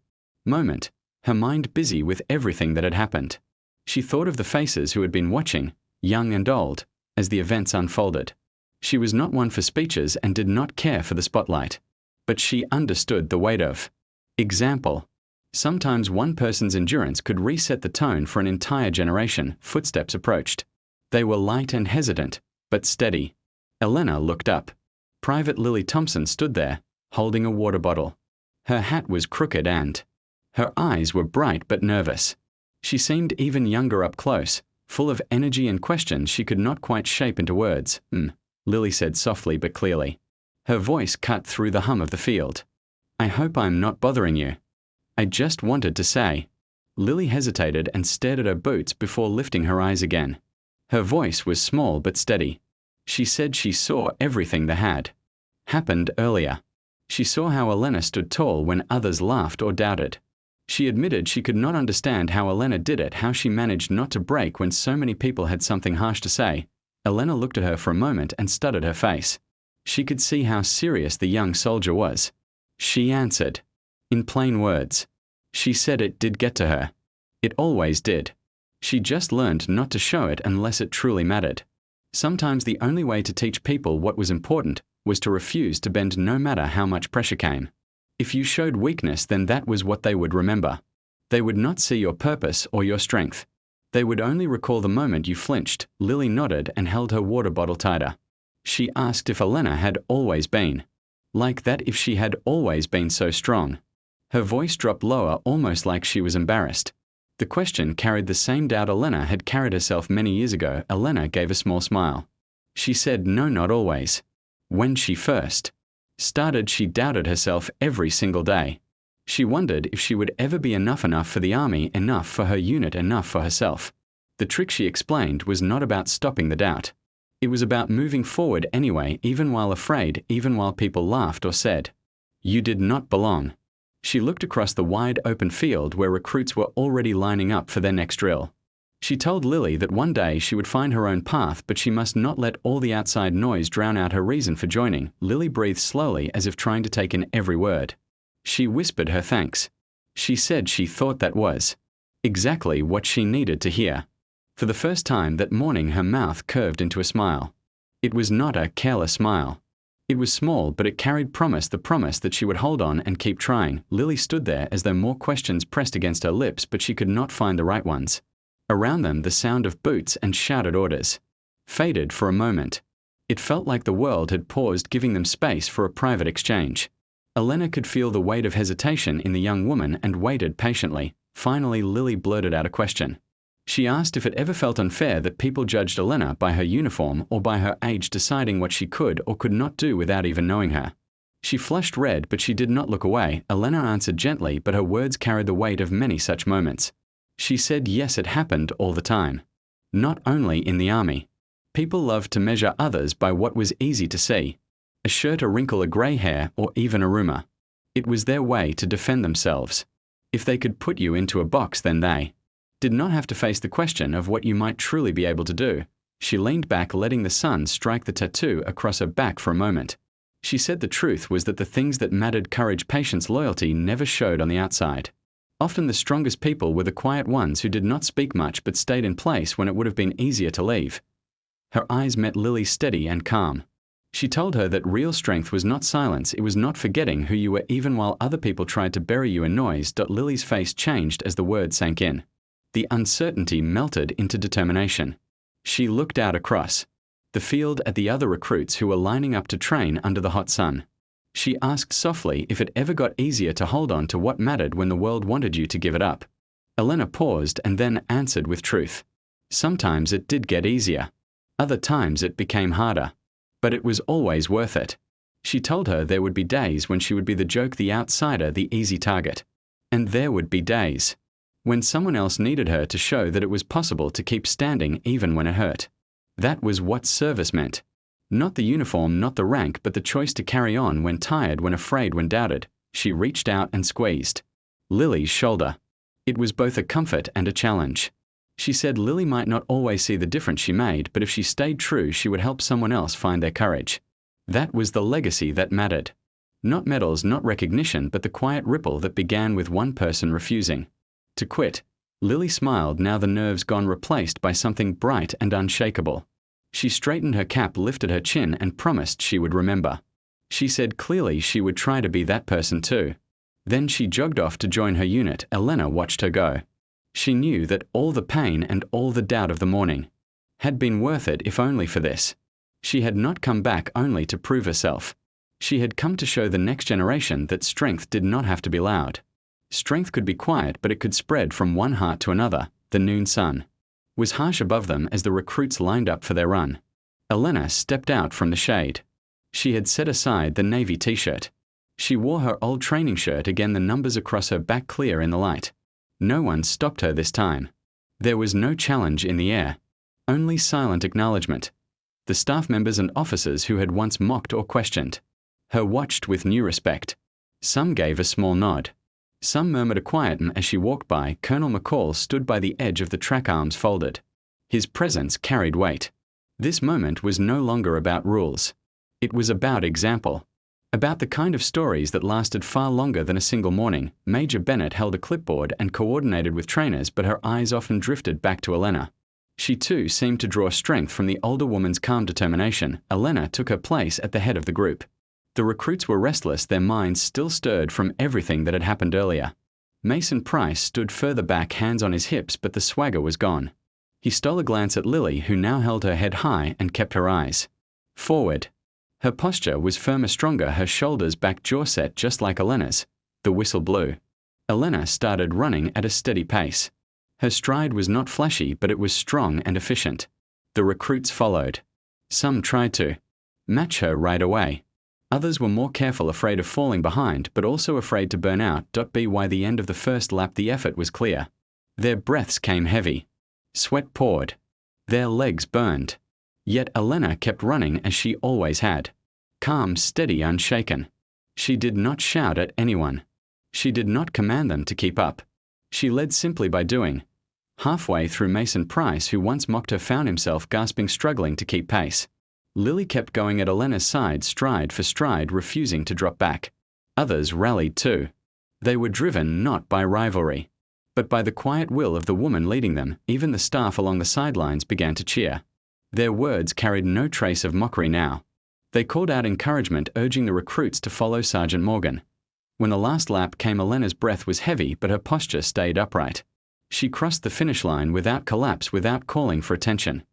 moment, her mind busy with everything that had happened. She thought of the faces who had been watching, young and old, as the events unfolded. She was not one for speeches and did not care for the spotlight. But she understood the weight of example. Sometimes one person's endurance could reset the tone for an entire generation. Footsteps approached. They were light and hesitant, but steady. Elena looked up. Private Lily Thompson stood there, holding a water bottle. Her hat was crooked and her eyes were bright but nervous. She seemed even younger up close, full of energy and questions she could not quite shape into words. Lily said softly but clearly. Her voice cut through the hum of the field. I hope I'm not bothering you. I just wanted to say. Lily hesitated and stared at her boots before lifting her eyes again. Her voice was small but steady. She said she saw everything that had happened earlier. She saw how Elena stood tall when others laughed or doubted. She admitted she could not understand how Elena did it, how she managed not to break when so many people had something harsh to say. Elena looked at her for a moment and studied her face. She could see how serious the young soldier was. She answered. In plain words. She said it did get to her. It always did. She just learned not to show it unless it truly mattered. Sometimes the only way to teach people what was important was to refuse to bend no matter how much pressure came. If you showed weakness, then that was what they would remember. They would not see your purpose or your strength. They would only recall the moment you flinched. Lily nodded and held her water bottle tighter. She asked if Elena had always been like that, if she had always been so strong. Her voice dropped lower, almost like she was embarrassed. The question carried the same doubt Elena had carried herself many years ago. Elena gave a small smile. She said no, not always. When she first started, she doubted herself every single day. She wondered if she would ever be enough for the army, enough for her unit, enough for herself. The trick, she explained, was not about stopping the doubt. It was about moving forward anyway, even while afraid, even while people laughed or said, "You did not belong." She looked across the wide open field where recruits were already lining up for their next drill. She told Lily that one day she would find her own path, but she must not let all the outside noise drown out her reason for joining. Lily breathed slowly, as if trying to take in every word. She whispered her thanks. She said she thought that was exactly what she needed to hear. For the first time that morning, her mouth curved into a smile. It was not a careless smile. It was small, but it carried promise, the promise that she would hold on and keep trying. Lily stood there as though more questions pressed against her lips, but she could not find the right ones. Around them, the sound of boots and shouted orders faded for a moment. It felt like the world had paused, giving them space for a private exchange. Elena could feel the weight of hesitation in the young woman and waited patiently. Finally, Lily blurted out a question. She asked if it ever felt unfair that people judged Elena by her uniform or by her age, deciding what she could or could not do without even knowing her. She flushed red, but she did not look away. Elena answered gently, but her words carried the weight of many such moments. She said yes, it happened all the time. Not only in the army. People loved to measure others by what was easy to see. A shirt, a wrinkle, a grey hair, or even a rumor. It was their way to defend themselves. If they could put you into a box, then they did not have to face the question of what you might truly be able to do. She leaned back, letting the sun strike the tattoo across her back for a moment. She said the truth was that the things that mattered, courage, patience, loyalty, never showed on the outside. Often the strongest people were the quiet ones who did not speak much but stayed in place when it would have been easier to leave. Her eyes met Lily's, steady and calm. She told her that real strength was not silence, it was not forgetting who you were even while other people tried to bury you in noise. Lily's face changed as the words sank in. The uncertainty melted into determination. She looked out across the field at the other recruits who were lining up to train under the hot sun. She asked softly if it ever got easier to hold on to what mattered when the world wanted you to give it up. Elena paused and then answered with truth. Sometimes it did get easier. Other times it became harder. But it was always worth it. She told her there would be days when she would be the joke, the outsider, the easy target. And there would be days when someone else needed her to show that it was possible to keep standing even when it hurt. That was what service meant. Not the uniform, not the rank, but the choice to carry on when tired, when afraid, when doubted. She reached out and squeezed Lily's shoulder. It was both a comfort and a challenge. She said Lily might not always see the difference she made, but if she stayed true, she would help someone else find their courage. That was the legacy that mattered. Not medals, not recognition, but the quiet ripple that began with one person refusing to quit. Lily smiled, now the nerves gone, replaced by something bright and unshakable. She straightened her cap, lifted her chin, and promised she would remember. She said clearly she would try to be that person too. Then she jogged off to join her unit. Elena watched her go. She knew that all the pain and all the doubt of the morning had been worth it, if only for this. She had not come back only to prove herself. She had come to show the next generation that strength did not have to be loud. Strength could be quiet, but it could spread from one heart to another. The noon sun was harsh above them as the recruits lined up for their run. Elena stepped out from the shade. She had set aside the navy t-shirt. She wore her old training shirt again, the numbers across her back clear in the light. No one stopped her this time. There was no challenge in the air, only silent acknowledgement. The staff members and officers who had once mocked or questioned her watched with new respect. Some gave a small nod. Some murmured a quiet as she walked by. Colonel McCall stood by the edge of the track, arms folded. His presence carried weight. This moment was no longer about rules. It was about example. About the kind of stories that lasted far longer than a single morning. Major Bennett held a clipboard and coordinated with trainers, but her eyes often drifted back to Elena. She too seemed to draw strength from the older woman's calm determination. Elena took her place at the head of the group. The recruits were restless, their minds still stirred from everything that had happened earlier. Mason Price stood further back, hands on his hips, but the swagger was gone. He stole a glance at Lily, who now held her head high and kept her eyes forward. Her posture was firmer, stronger, her shoulders back, jaw set just like Elena's. The whistle blew. Elena started running at a steady pace. Her stride was not flashy, but it was strong and efficient. The recruits followed. Some tried to match her right away. Others were more careful, afraid of falling behind, but also afraid to burn out. By the end of the first lap, the effort was clear. Their breaths came heavy. Sweat poured. Their legs burned. Yet Elena kept running as she always had. Calm, steady, unshaken. She did not shout at anyone. She did not command them to keep up. She led simply by doing. Halfway through, Mason Price, who once mocked her, found himself gasping, struggling to keep pace. Lily kept going at Elena's side, stride for stride, refusing to drop back. Others rallied too. They were driven not by rivalry, but by the quiet will of the woman leading them. Even the staff along the sidelines began to cheer. Their words carried no trace of mockery now. They called out encouragement, urging the recruits to follow Sergeant Morgan. When the last lap came, Elena's breath was heavy, but her posture stayed upright. She crossed the finish line without collapse, without calling for attention.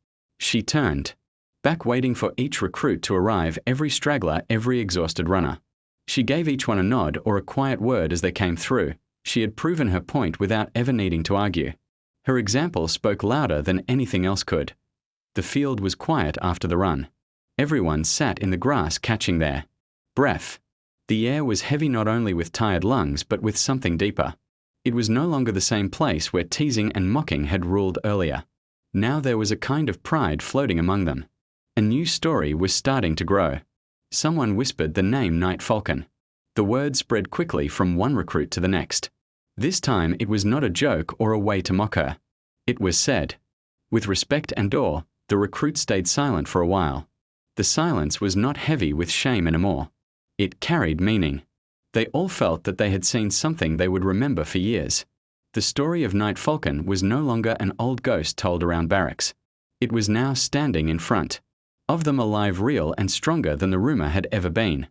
She turned back, waiting for each recruit to arrive, every straggler, every exhausted runner. She gave each one a nod or a quiet word as they came through. She had proven her point without ever needing to argue. Her example spoke louder than anything else could. The field was quiet after the run. Everyone sat in the grass, catching their breath. The air was heavy, not only with tired lungs, but with something deeper. It was no longer the same place where teasing and mocking had ruled earlier. Now there was a kind of pride floating among them. A new story was starting to grow. Someone whispered the name Night Falcon. The word spread quickly from one recruit to the next. This time it was not a joke or a way to mock her. It was said. With respect and awe, the recruit stayed silent for a while. The silence was not heavy with shame anymore. It carried meaning. They all felt that they had seen something they would remember for years. The story of Night Falcon was no longer an old ghost told around barracks. It was now standing in front of them, alive, real, and stronger than the rumor had ever been.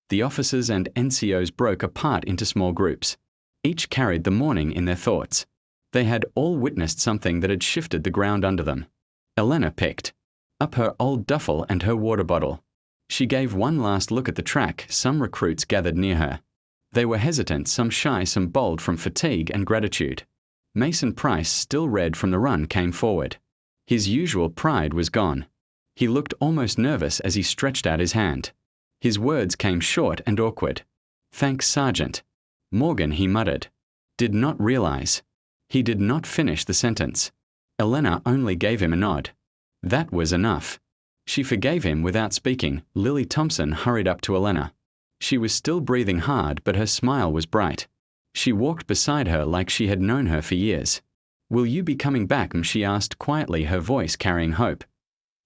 The officers and NCOs broke apart into small groups. Each carried the morning in their thoughts. They had all witnessed something that had shifted the ground under them. Elena picked up her old duffel and her water bottle. She gave one last look at the track. Some recruits gathered near her. They were hesitant, some shy, some bold from fatigue and gratitude. Mason Price, still red from the run, came forward. His usual pride was gone. He looked almost nervous as he stretched out his hand. His words came short and awkward. "Thanks, Sergeant Morgan," he muttered. Did not realize. He did not finish the sentence. Elena only gave him a nod. That was enough. She forgave him without speaking. Lily Thompson hurried up to Elena. She was still breathing hard, but her smile was bright. She walked beside her like she had known her for years. "Will you be coming back?" she asked quietly, her voice carrying hope.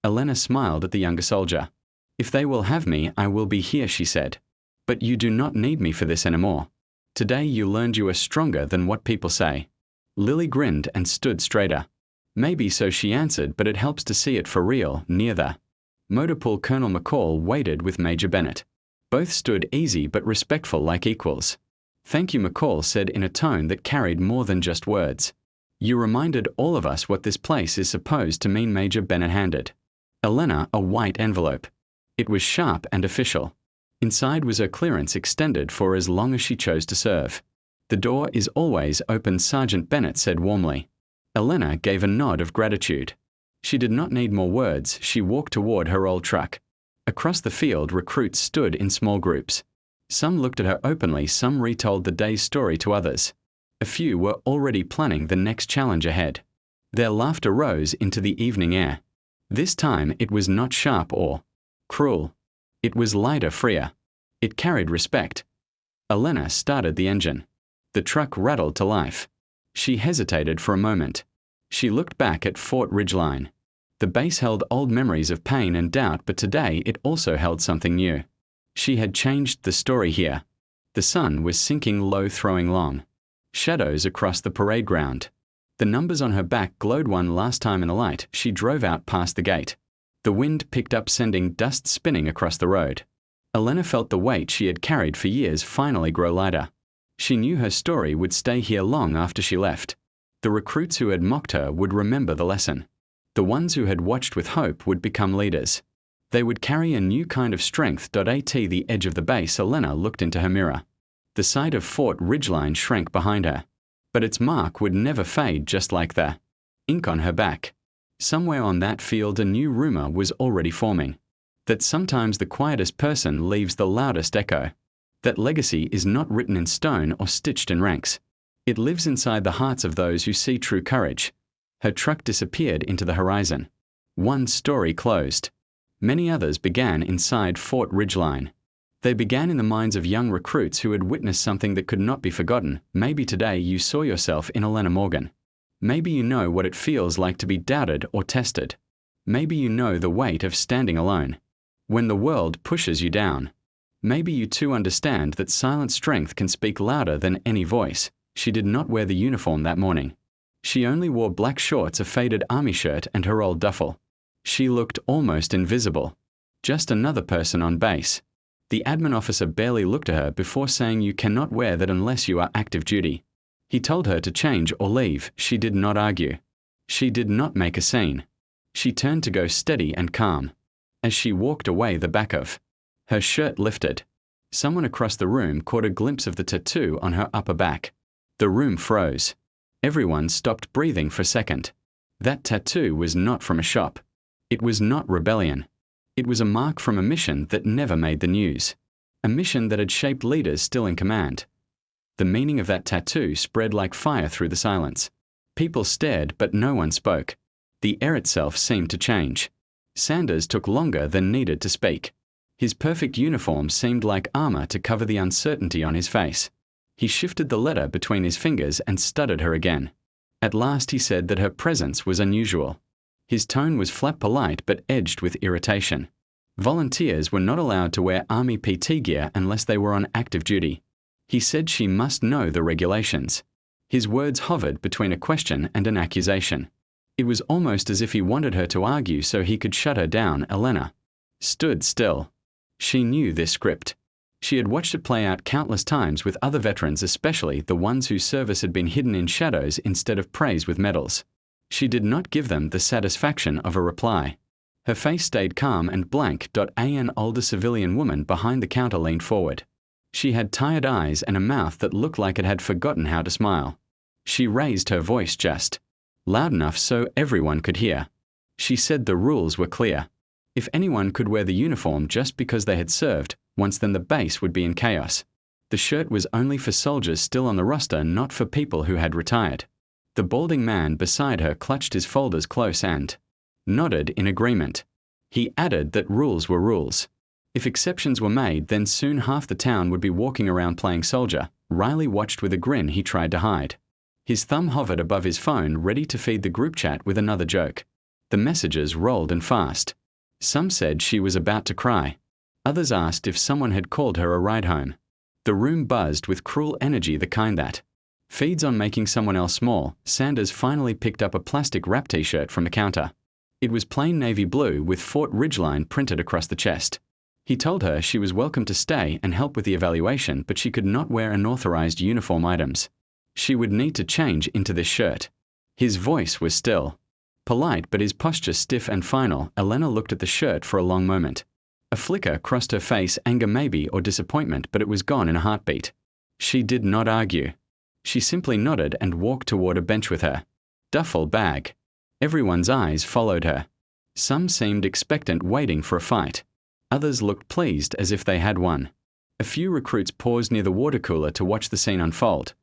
Elena smiled at the younger soldier. "If they will have me, I will be here," she said. "But you do not need me for this anymore. Today you learned you are stronger than what people say." Lily grinned and stood straighter. "Maybe so," she answered, "but it helps to see it for real." Near the motor pool, Colonel McCall waited with Major Bennett. Both stood easy but respectful, like equals. "Thank you," McCall said in a tone that carried more than just words. "You reminded all of us what this place is supposed to mean." Major Bennett handed Elena a white envelope. It was sharp and official. Inside was her clearance, extended for as long as she chose to serve. "The door is always open," Sergeant Bennett said warmly. Elena gave a nod of gratitude. She did not need more words. She walked toward her old truck. Across the field, recruits stood in small groups. Some looked at her openly, some retold the day's story to others. A few were already planning the next challenge ahead. Their laughter rose into the evening air. This time it was not sharp or cruel. It was lighter, freer. It carried respect. Elena started the engine. The truck rattled to life. She hesitated for a moment. She looked back at Fort Ridgeline. The base held old memories of pain and doubt, but today it also held something new. She had changed the story here. The sun was sinking low, throwing long shadows across the parade ground. The numbers on her back glowed one last time in the light. She drove out past the gate. The wind picked up, sending dust spinning across the road. Elena felt the weight she had carried for years finally grow lighter. She knew her story would stay here long after she left. The recruits who had mocked her would remember the lesson. The ones who had watched with hope would become leaders. They would carry a new kind of strength. At the edge of the base, Elena looked into her mirror. The sight of Fort Ridgeline shrank behind her. But its mark would never fade, just like the ink on her back. Somewhere on that field a new rumor was already forming. That sometimes the quietest person leaves the loudest echo. That legacy is not written in stone or stitched in ranks. It lives inside the hearts of those who see true courage. Her truck disappeared into the horizon. One story closed. Many others began inside Fort Ridgeline. They began in the minds of young recruits who had witnessed something that could not be forgotten. Maybe today you saw yourself in Elena Morgan. Maybe you know what it feels like to be doubted or tested. Maybe you know the weight of standing alone when the world pushes you down. Maybe you too understand that silent strength can speak louder than any voice. She did not wear the uniform that morning. She only wore black shorts, a faded army shirt, and her old duffel. She looked almost invisible. Just another person on base. The admin officer barely looked at her before saying, "You cannot wear that unless you are active duty." He told her to change or leave. She did not argue. She did not make a scene. She turned to go steady and calm. As she walked away, the back of her shirt lifted. Someone across the room caught a glimpse of the tattoo on her upper back. The room froze. Everyone stopped breathing for a second. That tattoo was not from a shop. It was not rebellion. It was a mark from a mission that never made the news. A mission that had shaped leaders still in command. The meaning of that tattoo spread like fire through the silence. People stared, but no one spoke. The air itself seemed to change. Sanders took longer than needed to speak. His perfect uniform seemed like armor to cover the uncertainty on his face. He shifted the letter between his fingers and studied her again. At last he said that her presence was unusual. His tone was flat polite but edged with irritation. Volunteers were not allowed to wear Army PT gear unless they were on active duty. He said she must know the regulations. His words hovered between a question and an accusation. It was almost as if he wanted her to argue so he could shut her down. Elena stood still. She knew this script. She had watched it play out countless times with other veterans, especially the ones whose service had been hidden in shadows instead of praised with medals. She did not give them the satisfaction of a reply. Her face stayed calm and blank. An older civilian woman behind the counter leaned forward. She had tired eyes and a mouth that looked like it had forgotten how to smile. She raised her voice just loud enough so everyone could hear. She said the rules were clear. If anyone could wear the uniform just because they had served once, then the base would be in chaos. The shirt was only for soldiers still on the roster, not for people who had retired. The balding man beside her clutched his folders close and nodded in agreement. He added that rules were rules. If exceptions were made, then soon half the town would be walking around playing soldier. Riley watched with a grin he tried to hide. His thumb hovered above his phone, ready to feed the group chat with another joke. The messages rolled in fast. Some said she was about to cry. Others asked if someone had called her a ride home. The room buzzed with cruel energy, the kind that feeds on making someone else small. Sanders finally picked up a plastic wrap t-shirt from the counter. It was plain navy blue with Fort Ridgeline printed across the chest. He told her she was welcome to stay and help with the evaluation, but she could not wear unauthorized uniform items. She would need to change into this shirt. His voice was still polite, but his posture stiff and final. Elena looked at the shirt for a long moment. A flicker crossed her face, anger maybe, or disappointment, but it was gone in a heartbeat. She did not argue. She simply nodded and walked toward a bench with her duffel bag. Everyone's eyes followed her. Some seemed expectant, waiting for a fight. Others looked pleased, as if they had won. A few recruits paused near the water cooler to watch the scene unfold.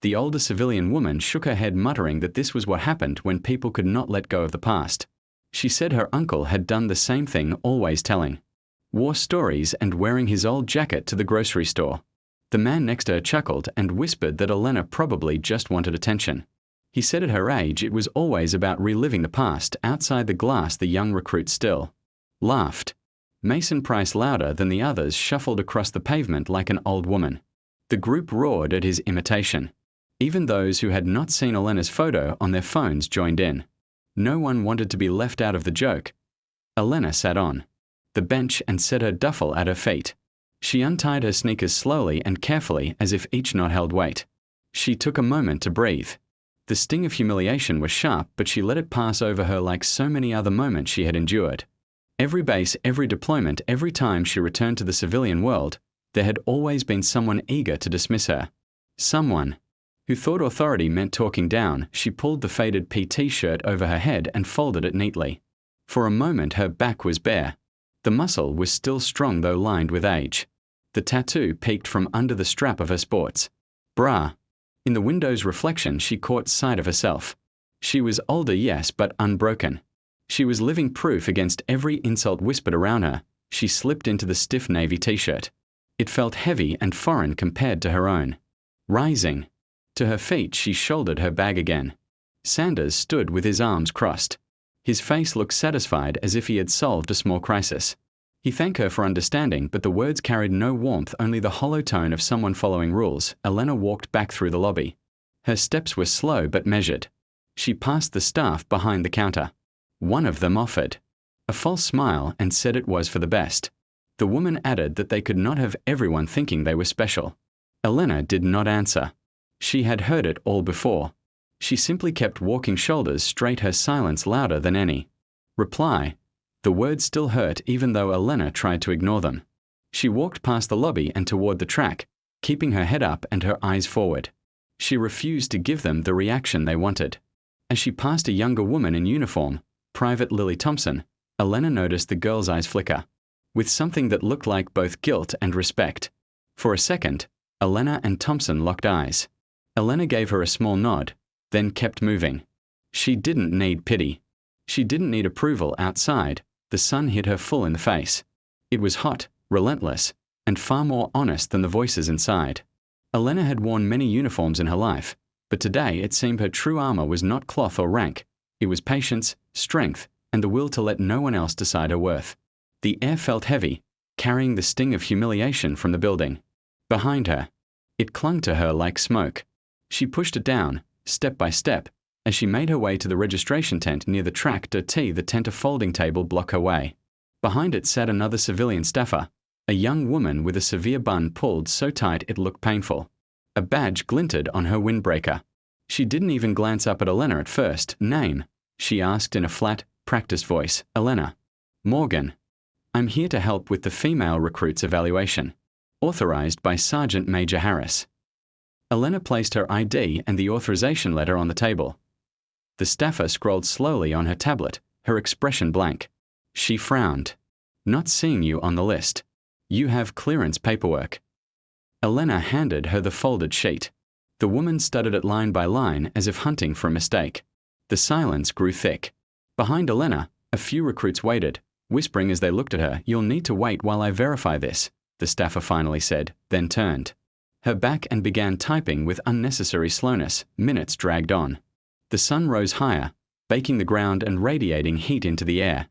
The older civilian woman shook her head, muttering that this was what happened when people could not let go of the past. She said her uncle had done the same thing, always telling war stories and wearing his old jacket to the grocery store. The man next to her chuckled and whispered that Elena probably just wanted attention. He said at her age it was always about reliving the past. Outside the glass, the young recruit still laughed. Mason Price, louder than the others, shuffled across the pavement like an old woman. The group roared at his imitation. Even those who had not seen Elena's photo on their phones joined in. No one wanted to be left out of the joke. Elena sat on the bench and set her duffel at her feet. She untied her sneakers slowly and carefully, as if each knot held weight. She took a moment to breathe. The sting of humiliation was sharp, but she let it pass over her like so many other moments she had endured. Every base, every deployment, every time she returned to the civilian world, there had always been someone eager to dismiss her. Someone who thought authority meant talking down. She pulled the faded PT shirt over her head and folded it neatly. For a moment her back was bare. The muscle was still strong, though lined with age. The tattoo peeked from under the strap of her sports bra. In the window's reflection she caught sight of herself. She was older, yes, but unbroken. She was living proof against every insult whispered around her. She slipped into the stiff navy t-shirt. It felt heavy and foreign compared to her own. Rising to her feet, she shouldered her bag again. Sanders stood with his arms crossed. His face looked satisfied, as if he had solved a small crisis. He thanked her for understanding, but the words carried no warmth, only the hollow tone of someone following rules. Elena walked back through the lobby. Her steps were slow but measured. She passed the staff behind the counter. One of them offered a false smile and said it was for the best. The woman added that they could not have everyone thinking they were special. Elena did not answer. She had heard it all before. She simply kept walking, shoulders straight, her silence louder than any reply. The words still hurt, even though Elena tried to ignore them. She walked past the lobby and toward the track, keeping her head up and her eyes forward. She refused to give them the reaction they wanted. As she passed a younger woman in uniform, Private Lily Thompson, Elena noticed the girl's eyes flicker, with something that looked like both guilt and respect. For a second, Elena and Thompson locked eyes. Elena gave her a small nod, then kept moving. She didn't need pity. She didn't need approval. Outside, the sun hit her full in the face. It was hot, relentless, and far more honest than the voices inside. Elena had worn many uniforms in her life, but today it seemed her true armor was not cloth or rank. It was patience, strength, and the will to let no one else decide her worth. The air felt heavy, carrying the sting of humiliation from the building. Behind her, it clung to her like smoke. She pushed it down, step by step, as she made her way to the registration tent near the track. The tent, a folding table, blocked her way. Behind it sat another civilian staffer, a young woman with a severe bun pulled so tight it looked painful. A badge glinted on her windbreaker. She didn't even glance up at Elena at first. Name? She asked in a flat, practiced voice. Elena Morgan. I'm here to help with the female recruits evaluation. Authorized by Sergeant Major Harris. Elena placed her ID and the authorization letter on the table. The staffer scrolled slowly on her tablet, her expression blank. She frowned. Not seeing you on the list. You have clearance paperwork. Elena handed her the folded sheet. The woman studied it line by line as if hunting for a mistake. The silence grew thick. Behind Elena, a few recruits waited, whispering as they looked at her. You'll need to wait while I verify this, the staffer finally said, then turned her back and began typing with unnecessary slowness. Minutes dragged on. The sun rose higher, baking the ground and radiating heat into the air.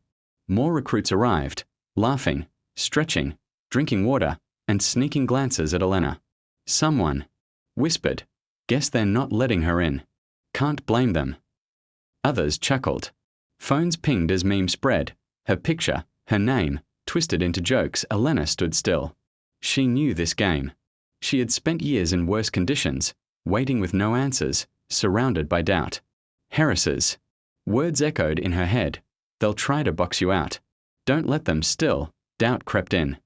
More recruits arrived, laughing, stretching, drinking water, and sneaking glances at Elena. Someone whispered, "Guess they're not letting her in. Can't blame them." Others chuckled. Phones pinged as memes spread. Her picture, her name, twisted into jokes. Elena stood still. She knew this game. She had spent years in worse conditions, waiting with no answers, surrounded by doubt. Harris's words echoed in her head. They'll try to box you out. Don't let them. Still, doubt crept in.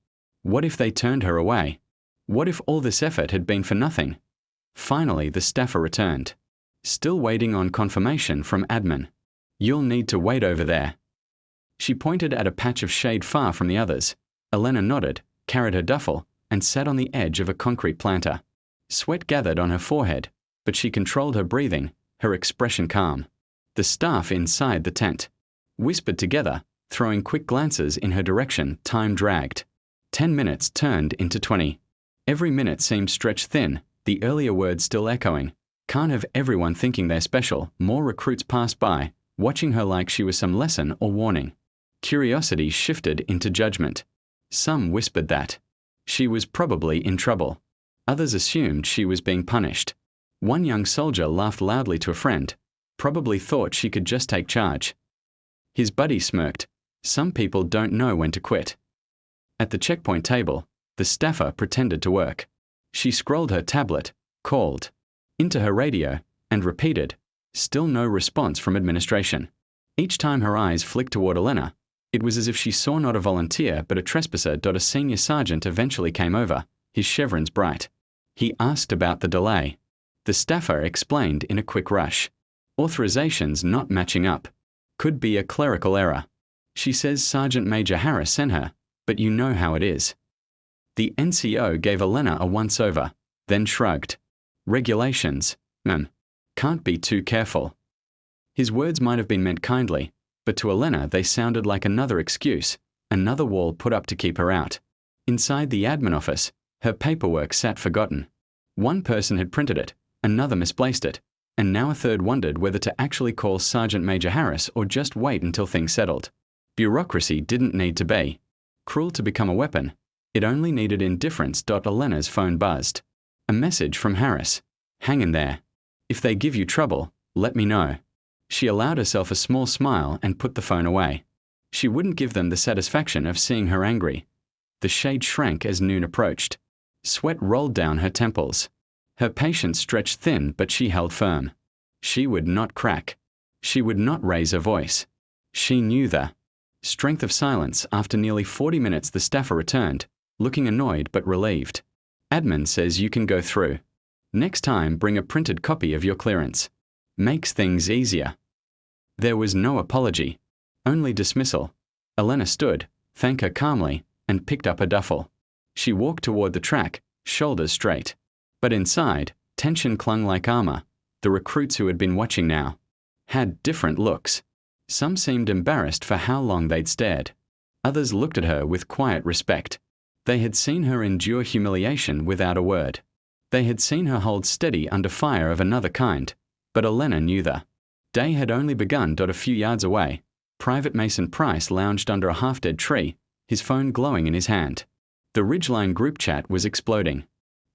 What if they turned her away? What if all this effort had been for nothing? Finally, the staffer returned. Still waiting on confirmation from admin. You'll need to wait over there. She pointed at a patch of shade far from the others. Elena nodded, carried her duffel, and sat on the edge of a concrete planter. Sweat gathered on her forehead, but she controlled her breathing, her expression calm. The staff inside the tent whispered together, throwing quick glances in her direction. Time dragged. 10 minutes turned into 20. Every minute seemed stretched thin, the earlier words still echoing. Can't have everyone thinking they're special. More recruits passed by, watching her like she was some lesson or warning. Curiosity shifted into judgment. Some whispered that she was probably in trouble. Others assumed she was being punished. One young soldier laughed loudly to a friend, probably thought she could just take charge. His buddy smirked. Some people don't know when to quit. At the checkpoint table, the staffer pretended to work. She scrolled her tablet, called into her radio, and repeated. Still no response from administration. Each time her eyes flicked toward Elena, it was as if she saw not a volunteer but a trespasser. A senior sergeant eventually came over, his chevrons bright. He asked about the delay. The staffer explained in a quick rush. Authorizations not matching up. Could be a clerical error. She says Sergeant Major Harris sent her, but you know how it is. The NCO gave Elena a once-over, then shrugged. Regulations, can't be too careful. His words might have been meant kindly, but to Elena they sounded like another excuse, another wall put up to keep her out. Inside the admin office, her paperwork sat forgotten. One person had printed it, another misplaced it, and now a third wondered whether to actually call Sergeant Major Harris or just wait until things settled. Bureaucracy didn't need to be cruel to become a weapon. It only needed indifference. Elena's phone buzzed. A message from Harris. Hang in there. If they give you trouble, let me know. She allowed herself a small smile and put the phone away. She wouldn't give them the satisfaction of seeing her angry. The shade shrank as noon approached. Sweat rolled down her temples. Her patience stretched thin, but she held firm. She would not crack. She would not raise her voice. She knew the strength of silence. After nearly 40 minutes, the staffer returned, looking annoyed but relieved. Admin says you can go through. Next time, bring a printed copy of your clearance. Makes things easier. There was no apology, only dismissal. Elena stood, thanked her calmly, and picked up her duffel. She walked toward the track, shoulders straight. But inside, tension clung like armor. The recruits who had been watching now had different looks. Some seemed embarrassed for how long they'd stared. Others looked at her with quiet respect. They had seen her endure humiliation without a word. They had seen her hold steady under fire of another kind. But Elena knew the day had only begun. A few yards away, Private Mason Price lounged under a half-dead tree, his phone glowing in his hand. The Ridgeline group chat was exploding.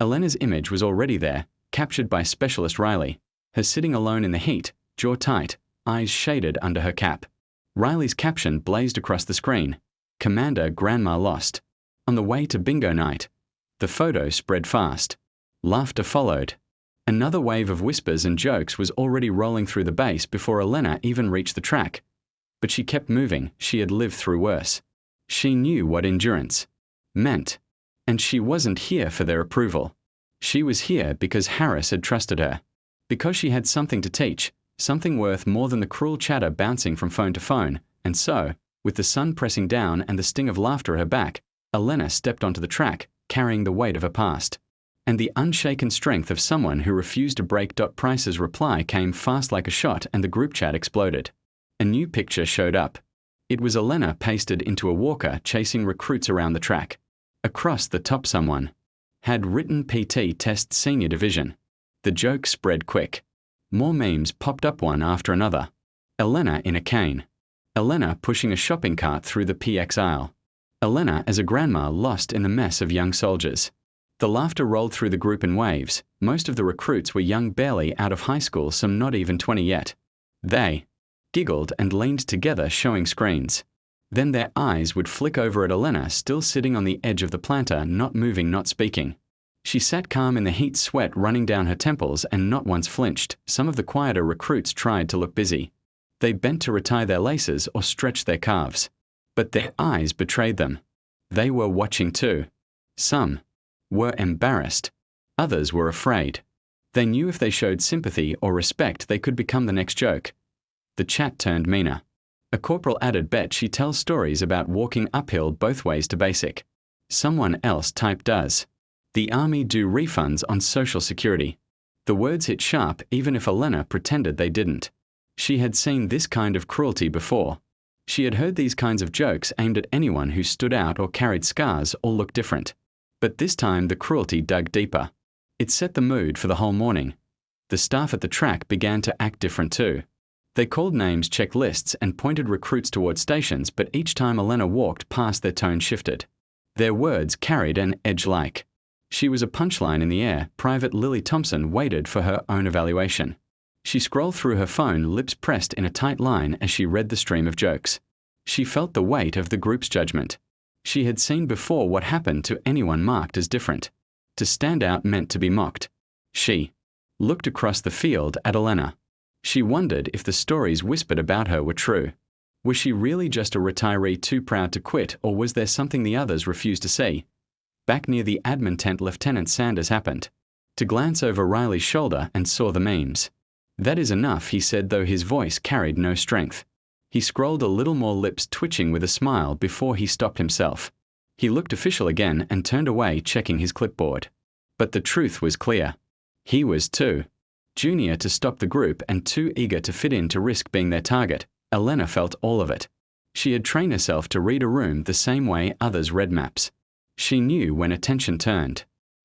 Elena's image was already there, captured by Specialist Riley, her sitting alone in the heat, jaw tight, eyes shaded under her cap. Riley's caption blazed across the screen. Commander Grandma lost. On the way to bingo night. The photo spread fast. Laughter followed. Another wave of whispers and jokes was already rolling through the base before Elena even reached the track. But she kept moving. She had lived through worse. She knew what endurance meant. And she wasn't here for their approval. She was here because Harris had trusted her. Because she had something to teach, something worth more than the cruel chatter bouncing from phone to phone. And so, with the sun pressing down and the sting of laughter at her back, Elena stepped onto the track, carrying the weight of her past. And the unshaken strength of someone who refused to break. Price's reply came fast like a shot and the group chat exploded. A new picture showed up. It was Elena pasted into a walker chasing recruits around the track. Across the top someone had written PT Test Senior Division. The joke spread quick. More memes popped up one after another. Elena in a cane. Elena pushing a shopping cart through the PX aisle. Elena as a grandma lost in the mess of young soldiers. The laughter rolled through the group in waves. Most of the recruits were young, barely out of high school, some not even 20 yet. They giggled and leaned together, showing screens. Then their eyes would flick over at Elena, still sitting on the edge of the planter, not moving, not speaking. She sat calm in the heat, sweat running down her temples, and not once flinched. Some of the quieter recruits tried to look busy. They bent to retie their laces or stretch their calves. But their eyes betrayed them. They were watching too. Some were embarrassed. Others were afraid. They knew if they showed sympathy or respect, they could become the next joke. The chat turned meaner. A corporal added, bet she tells stories about walking uphill both ways to basic. Someone else typed, does the army do refunds on Social Security? The words hit sharp even if Elena pretended they didn't. She had seen this kind of cruelty before. She had heard these kinds of jokes aimed at anyone who stood out or carried scars or looked different. But this time the cruelty dug deeper. It set the mood for the whole morning. The staff at the track began to act different too. They called names, checked lists, and pointed recruits towards stations, but each time Elena walked past, their tone shifted. Their words carried an edge like. She was a punchline in the air. Private Lily Thompson waited for her own evaluation. She scrolled through her phone, lips pressed in a tight line as she read the stream of jokes. She felt the weight of the group's judgment. She had seen before what happened to anyone marked as different. To stand out meant to be mocked. She looked across the field at Elena. She wondered if the stories whispered about her were true. Was she really just a retiree too proud to quit, or was there something the others refused to see? Back near the admin tent, Lieutenant Sanders happened to glance over Riley's shoulder and saw the memes. "That is enough," he said, though his voice carried no strength. He scrolled a little more, lips twitching with a smile, before he stopped himself. He looked official again and turned away, checking his clipboard. But the truth was clear. He was too junior to stop the group and too eager to fit in to risk being their target. Elena felt all of it. She had trained herself to read a room the same way others read maps. She knew when attention turned.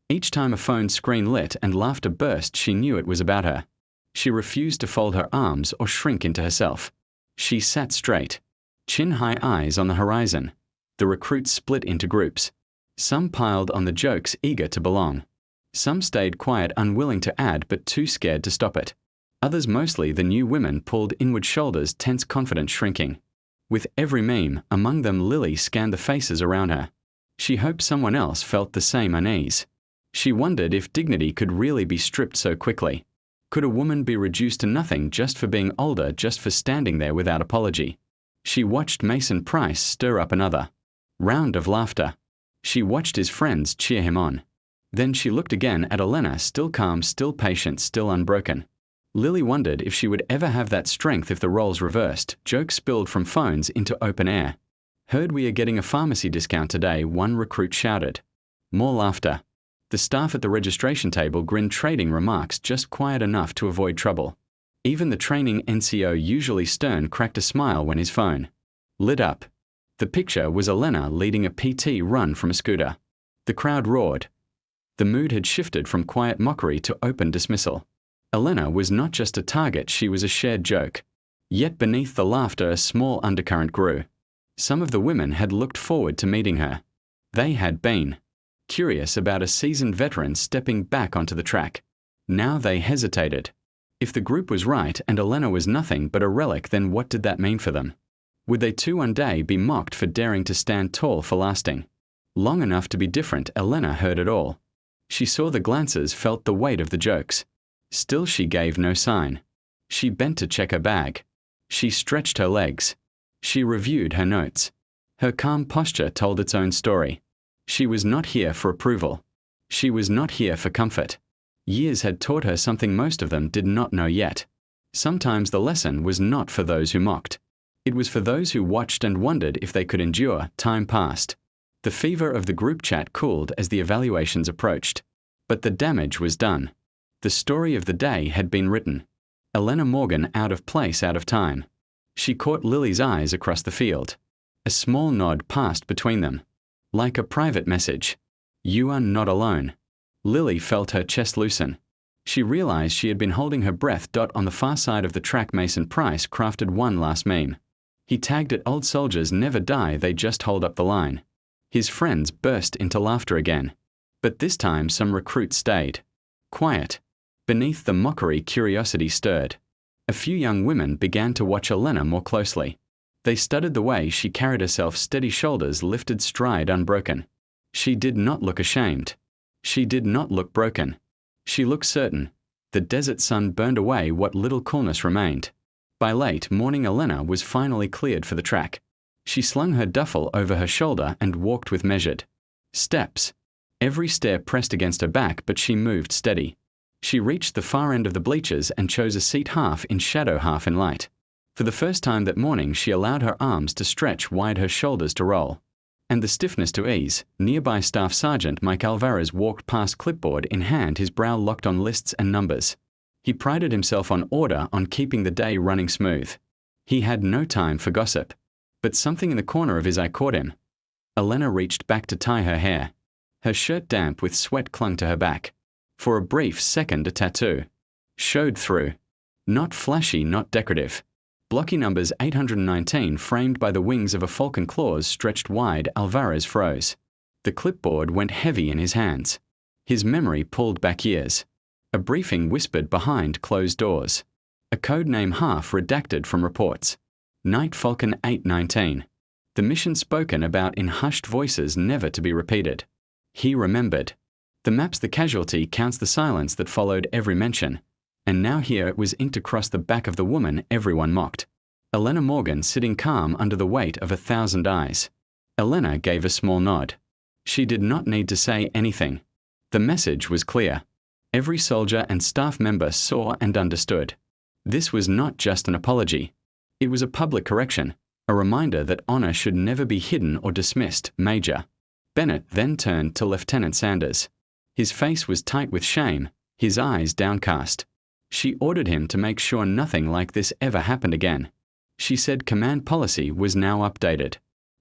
Each time a phone screen lit and laughter burst, she knew it was about her. She refused to fold her arms or shrink into herself. She sat straight, chin-high, eyes on the horizon. The recruits split into groups. Some piled on the jokes, eager to belong. Some stayed quiet, unwilling to add but too scared to stop it. Others, mostly the new women, pulled inward, shoulders tense, confidence shrinking. With every meme, among them Lily scanned the faces around her. She hoped someone else felt the same unease. She wondered if dignity could really be stripped so quickly. Could a woman be reduced to nothing just for being older, just for standing there without apology? She watched Mason Price stir up another round of laughter. She watched his friends cheer him on. Then she looked again at Elena, still calm, still patient, still unbroken. Lily wondered if she would ever have that strength if the roles reversed. Jokes spilled from phones into open air. "Heard we are getting a pharmacy discount today," one recruit shouted. More laughter. The staff at the registration table grinned, trading remarks just quiet enough to avoid trouble. Even the training NCO, usually stern, cracked a smile when his phone lit up. The picture was Elena leading a PT run from a scooter. The crowd roared. The mood had shifted from quiet mockery to open dismissal. Elena was not just a target, she was a shared joke. Yet beneath the laughter a small undercurrent grew. Some of the women had looked forward to meeting her. They had been curious about a seasoned veteran stepping back onto the track. Now they hesitated. If the group was right and Elena was nothing but a relic, then what did that mean for them? Would they too one day be mocked for daring to stand tall, for lasting long enough to be different? Elena heard it all. She saw the glances, felt the weight of the jokes. Still she gave no sign. She bent to check her bag. She stretched her legs. She reviewed her notes. Her calm posture told its own story. She was not here for approval. She was not here for comfort. Years had taught her something most of them did not know yet. Sometimes the lesson was not for those who mocked. It was for those who watched and wondered if they could endure. Time passed. The fever of the group chat cooled as the evaluations approached. But the damage was done. The story of the day had been written. Elena Morgan out of place, out of time. She caught Lily's eyes across the field. A small nod passed between them. Like a private message. "You are not alone." Lily felt her chest loosen. She realized she had been holding her breath. On the far side of the track, Mason Price crafted one last meme. He tagged it, "Old soldiers never die, they just hold up the line." His friends burst into laughter again. But this time some recruits stayed quiet. Beneath the mockery, curiosity stirred. A few young women began to watch Elena more closely. They studied the way she carried herself, steady shoulders, lifted stride unbroken. She did not look ashamed. She did not look broken. She looked certain. The desert sun burned away what little coolness remained. By late morning, Elena was finally cleared for the track. She slung her duffel over her shoulder and walked with measured steps. Every stair pressed against her back, but she moved steady. She reached the far end of the bleachers and chose a seat half in shadow, half in light. For the first time that morning, she allowed her arms to stretch wide, her shoulders to roll. and the stiffness to ease, nearby Staff Sergeant Mike Alvarez walked past clipboard in hand, his brow locked on lists and numbers. He prided himself on order, on keeping the day running smooth. He had no time for gossip. But something in the corner of his eye caught him. Elena reached back to tie her hair. Her shirt, damp with sweat, clung to her back. For a brief second, a tattoo showed through. Not flashy, not decorative. Blocky numbers 819 framed by the wings of a falcon claws stretched wide. Alvarez froze. The clipboard went heavy in his hands. His memory pulled back years. A briefing whispered behind closed doors. A codename half redacted from reports. Night Falcon 819. The mission spoken about in hushed voices, never to be repeated. He remembered. The map's the casualty counts the silence that followed every mention. And now here it was inked across the back of the woman everyone mocked. Elena Morgan, sitting calm under the weight of 1,000 eyes. Elena gave a small nod. She did not need to say anything. The message was clear. Every soldier and staff member saw and understood. This was not just an apology. It was a public correction, a reminder that honor should never be hidden or dismissed. Major Bennett then turned to Lieutenant Sanders. His face was tight with shame, his eyes downcast. She ordered him to make sure nothing like this ever happened again. She said command policy was now updated.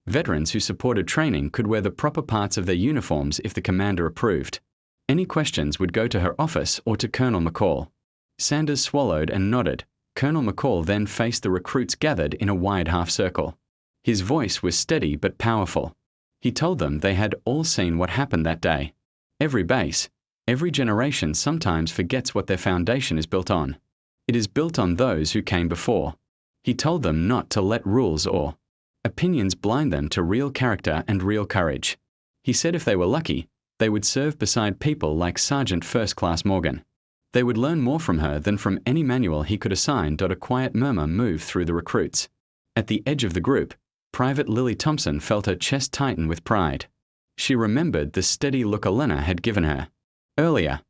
Veterans who supported training could wear the proper parts of their uniforms if the commander approved. Any questions would go to her office or to Colonel McCall. Sanders swallowed and nodded. Colonel McCall then faced the recruits gathered in a wide half circle. His voice was steady but powerful. He told them they had all seen what happened that day. Every base, every generation sometimes forgets what their foundation is built on. It is built on those who came before. He told them not to let rules or opinions blind them to real character and real courage. He said if they were lucky, they would serve beside people like Sergeant First Class Morgan. They would learn more from her than from any manual he could assign. A quiet murmur moved through the recruits. At the edge of the group, Private Lily Thompson felt her chest tighten with pride. She remembered the steady look Elena had given her earlier.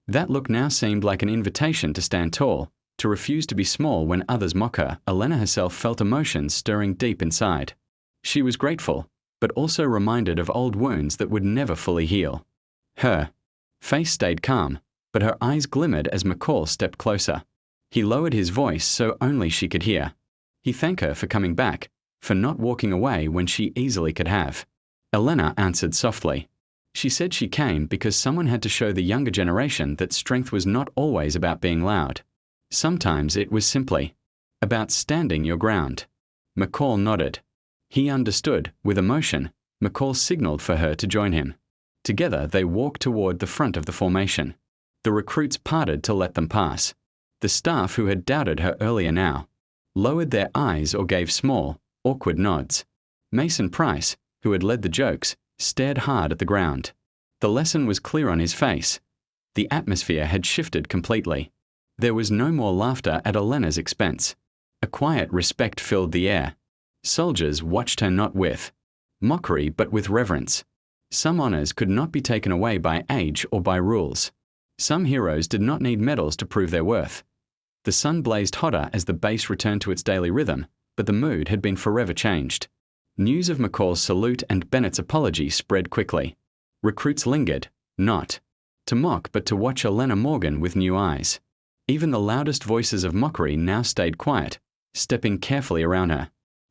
That look now seemed like an invitation to stand tall, to refuse to be small when others mock her. Elena herself felt emotions stirring deep inside. She was grateful, but also reminded of old wounds that would never fully heal. Her face stayed calm, but her eyes glimmered as McCall stepped closer. He lowered his voice so only she could hear. He thanked her for coming back, for not walking away when she easily could have. Elena answered softly. She said she came because someone had to show the younger generation that strength was not always about being loud. Sometimes it was simply about standing your ground. McCall nodded. He understood. With emotion, McCall signaled for her to join him. Together they walked toward the front of the formation. The recruits parted to let them pass. The staff who had doubted her earlier now lowered their eyes or gave small, awkward nods. Mason Price, who had led the jokes, stared hard at the ground. The lesson was clear on his face. The atmosphere had shifted completely. There was no more laughter at Elena's expense. A quiet respect filled the air. Soldiers watched her not with mockery but with reverence. Some honors could not be taken away by age or by rules. Some heroes did not need medals to prove their worth. The sun blazed hotter as the base returned to its daily rhythm, but the mood had been forever changed. News of McCall's salute and Bennett's apology spread quickly. Recruits lingered, not to mock but to watch Elena Morgan with new eyes. Even the loudest voices of mockery now stayed quiet, stepping carefully around her.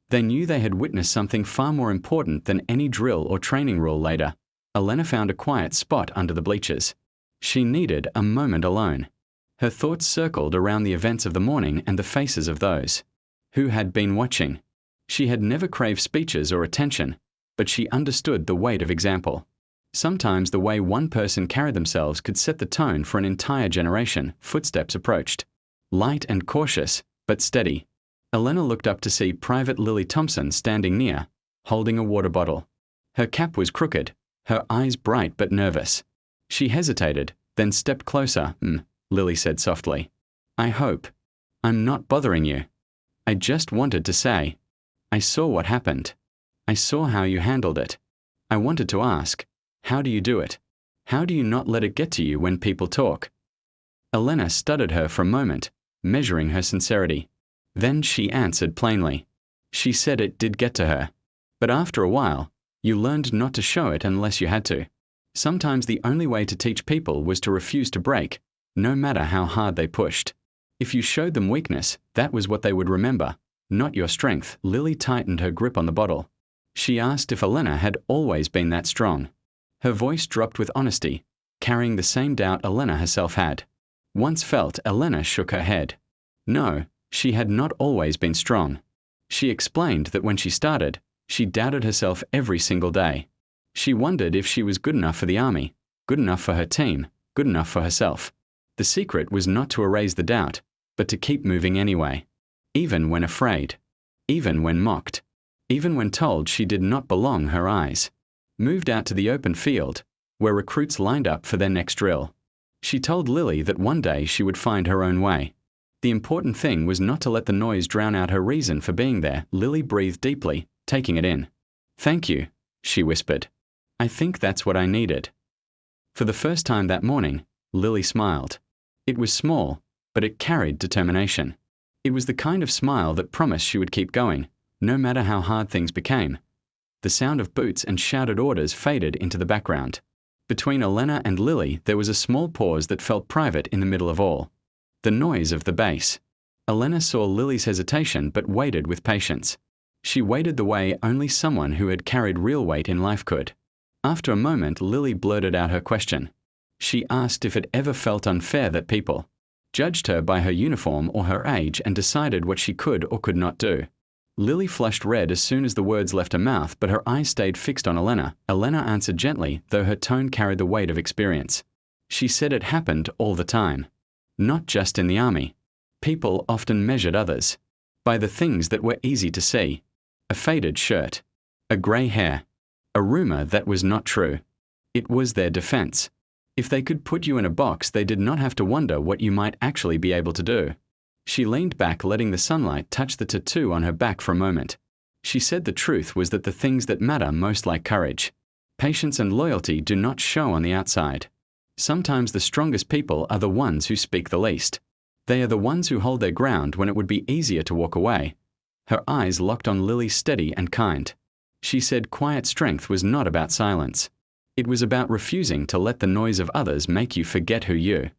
They knew they had witnessed something far more important than any drill or training rule later. Elena found a quiet spot under the bleachers. She needed a moment alone. Her thoughts circled around the events of the morning and the faces of those who had been watching. She had never craved speeches or attention, but she understood the weight of example. Sometimes the way one person carried themselves could set the tone for an entire generation. Footsteps approached. Light and cautious, but steady. Elena looked up to see Private Lily Thompson standing near, holding a water bottle. Her cap was crooked, her eyes bright but nervous. She hesitated, then stepped closer. Lily said softly. I hope I'm not bothering you. I just wanted to say, I saw what happened. I saw how you handled it. I wanted to ask, how do you do it? How do you not let it get to you when people talk? Elena studied her for a moment, measuring her sincerity. Then she answered plainly. She said it did get to her. But after a while, You learned not to show it unless you had to. Sometimes the only way to teach people was to refuse to break, no matter how hard they pushed. If you showed them weakness, that was what they would remember, not your strength. Lily tightened her grip on the bottle. She asked if Elena had always been that strong. Her voice dropped with honesty, carrying the same doubt Elena herself had. Once felt, Elena shook her head. No, she had not always been strong. She explained that when she started, she doubted herself every single day. She wondered if she was good enough for the army, good enough for her team, good enough for herself. The secret was not to erase the doubt, but to keep moving anyway. Even when afraid. Even when mocked. Even when told she did not belong. Her eyes moved out to the open field, where recruits lined up for their next drill. She told Lily that one day she would find her own way. The important thing was not to let the noise drown out her reason for being there. Lily breathed deeply, taking it in. "Thank you," she whispered. "I think that's what I needed." For the first time that morning, Lily smiled. It was small, but it carried determination. It was the kind of smile that promised she would keep going, no matter how hard things became. The sound of boots and shouted orders faded into the background. Between Elena and Lily, there was a small pause that felt private in the middle of all. The noise of the base. Elena saw Lily's hesitation but waited with patience. She waited the way only someone who had carried real weight in life could. After a moment, Lily blurted out her question. She asked if it ever felt unfair that people judged her by her uniform or her age and decided what she could or could not do. Lily flushed red as soon as the words left her mouth, but her eyes stayed fixed on Elena. Elena answered gently, though her tone carried the weight of experience. She said it happened all the time. Not just in the army. People often measured others by the things that were easy to see. A faded shirt. A grey hair. A rumor that was not true. It was their defense. If they could put you in a box, they did not have to wonder what you might actually be able to do. She leaned back, letting the sunlight touch the tattoo on her back for a moment. She said the truth was that the things that matter most, like courage, patience and loyalty, do not show on the outside. Sometimes the strongest people are the ones who speak the least. They are the ones who hold their ground when it would be easier to walk away. Her eyes locked on Lily, steady and kind. She said quiet strength was not about silence. It was about refusing to let the noise of others make you forget who you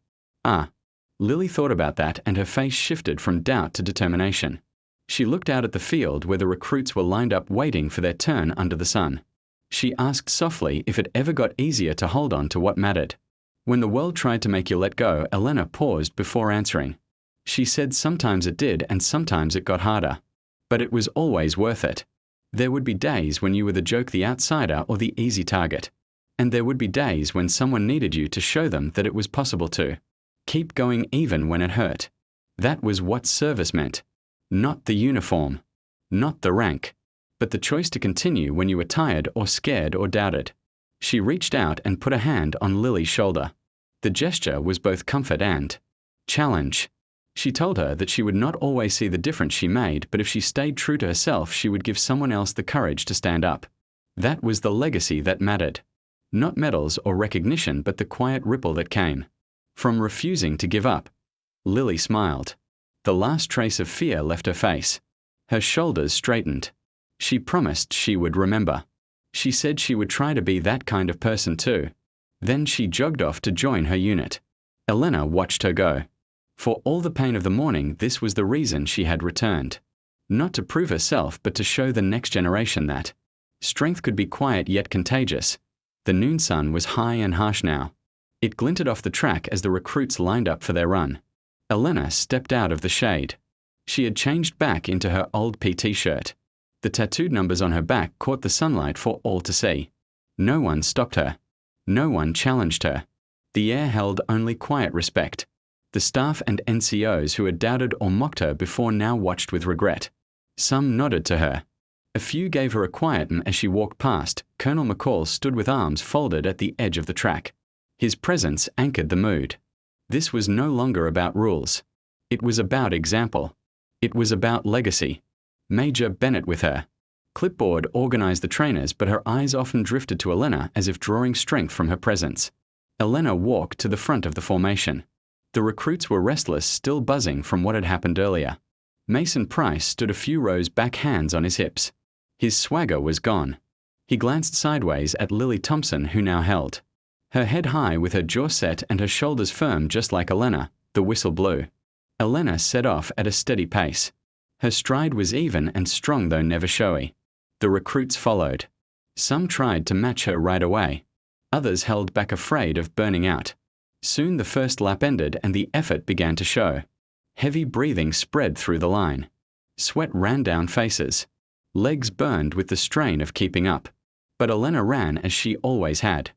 are. Lily thought about that, and her face shifted from doubt to determination. She looked out at the field where the recruits were lined up waiting for their turn under the sun. She asked softly if it ever got easier to hold on to what mattered. When the world tried to make you let go, Elena paused before answering. She said sometimes it did and sometimes it got harder. But it was always worth it. There would be days when you were the joke, the outsider, or the easy target. And there would be days when someone needed you to show them that it was possible to keep going even when it hurt. That was what service meant. Not the uniform. Not the rank. But the choice to continue when you were tired or scared or doubted. She reached out and put a hand on Lily's shoulder. The gesture was both comfort and challenge. She told her that she would not always see the difference she made, but if she stayed true to herself, she would give someone else the courage to stand up. That was the legacy that mattered. Not medals or recognition, but the quiet ripple that came from refusing to give up. Lily smiled. The last trace of fear left her face. Her shoulders straightened. She promised she would remember. She said she would try to be that kind of person too. Then she jogged off to join her unit. Elena watched her go. For all the pain of the morning, this was the reason she had returned. Not to prove herself, but to show the next generation that strength could be quiet yet contagious. The noon sun was high and harsh now. It glinted off the track as the recruits lined up for their run. Elena stepped out of the shade. She had changed back into her old PT shirt. The tattooed numbers on her back caught the sunlight for all to see. No one stopped her. No one challenged her. The air held only quiet respect. The staff and NCOs who had doubted or mocked her before now watched with regret. Some nodded to her. A few gave her a quiet as she walked past. Colonel McCall stood with arms folded at the edge of the track. His presence anchored the mood. This was no longer about rules. It was about example. It was about legacy. Major Bennett with her clipboard organized the trainers, but her eyes often drifted to Elena as if drawing strength from her presence. Elena walked to the front of the formation. The recruits were restless, still buzzing from what had happened earlier. Mason Price stood a few rows back, hands on his hips. His swagger was gone. He glanced sideways at Lily Thompson, who now held. Her head high with her jaw set and her shoulders firm just like Elena, the whistle blew. Elena set off at a steady pace. Her stride was even and strong though never showy. The recruits followed. Some tried to match her right away. Others held back afraid of burning out. Soon the first lap ended and the effort began to show. Heavy breathing spread through the line. Sweat ran down faces. Legs burned with the strain of keeping up. But Elena ran as she always had.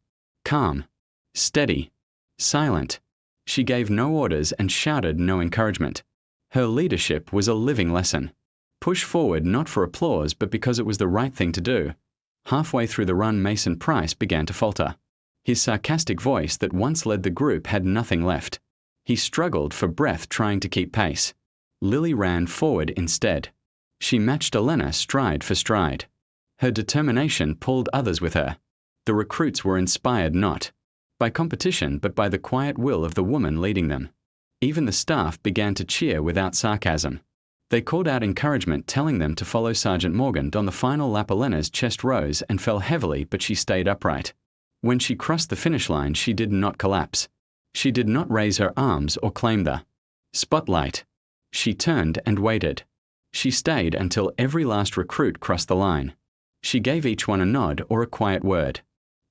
Calm. Steady. Silent. She gave no orders and shouted no encouragement. Her leadership was a living lesson. Push forward not for applause but because it was the right thing to do. Halfway through the run, Mason Price began to falter. His sarcastic voice that once led the group had nothing left. He struggled for breath trying to keep pace. Lily ran forward instead. She matched Elena stride for stride. Her determination pulled others with her. The recruits were inspired not by competition but by the quiet will of the woman leading them. Even the staff began to cheer without sarcasm. They called out encouragement, telling them to follow Sergeant Morgan. On the final lap, Elena's chest rose and fell heavily, but she stayed upright. When she crossed the finish line, she did not collapse. She did not raise her arms or claim the spotlight. She turned and waited. She stayed until every last recruit crossed the line. She gave each one a nod or a quiet word.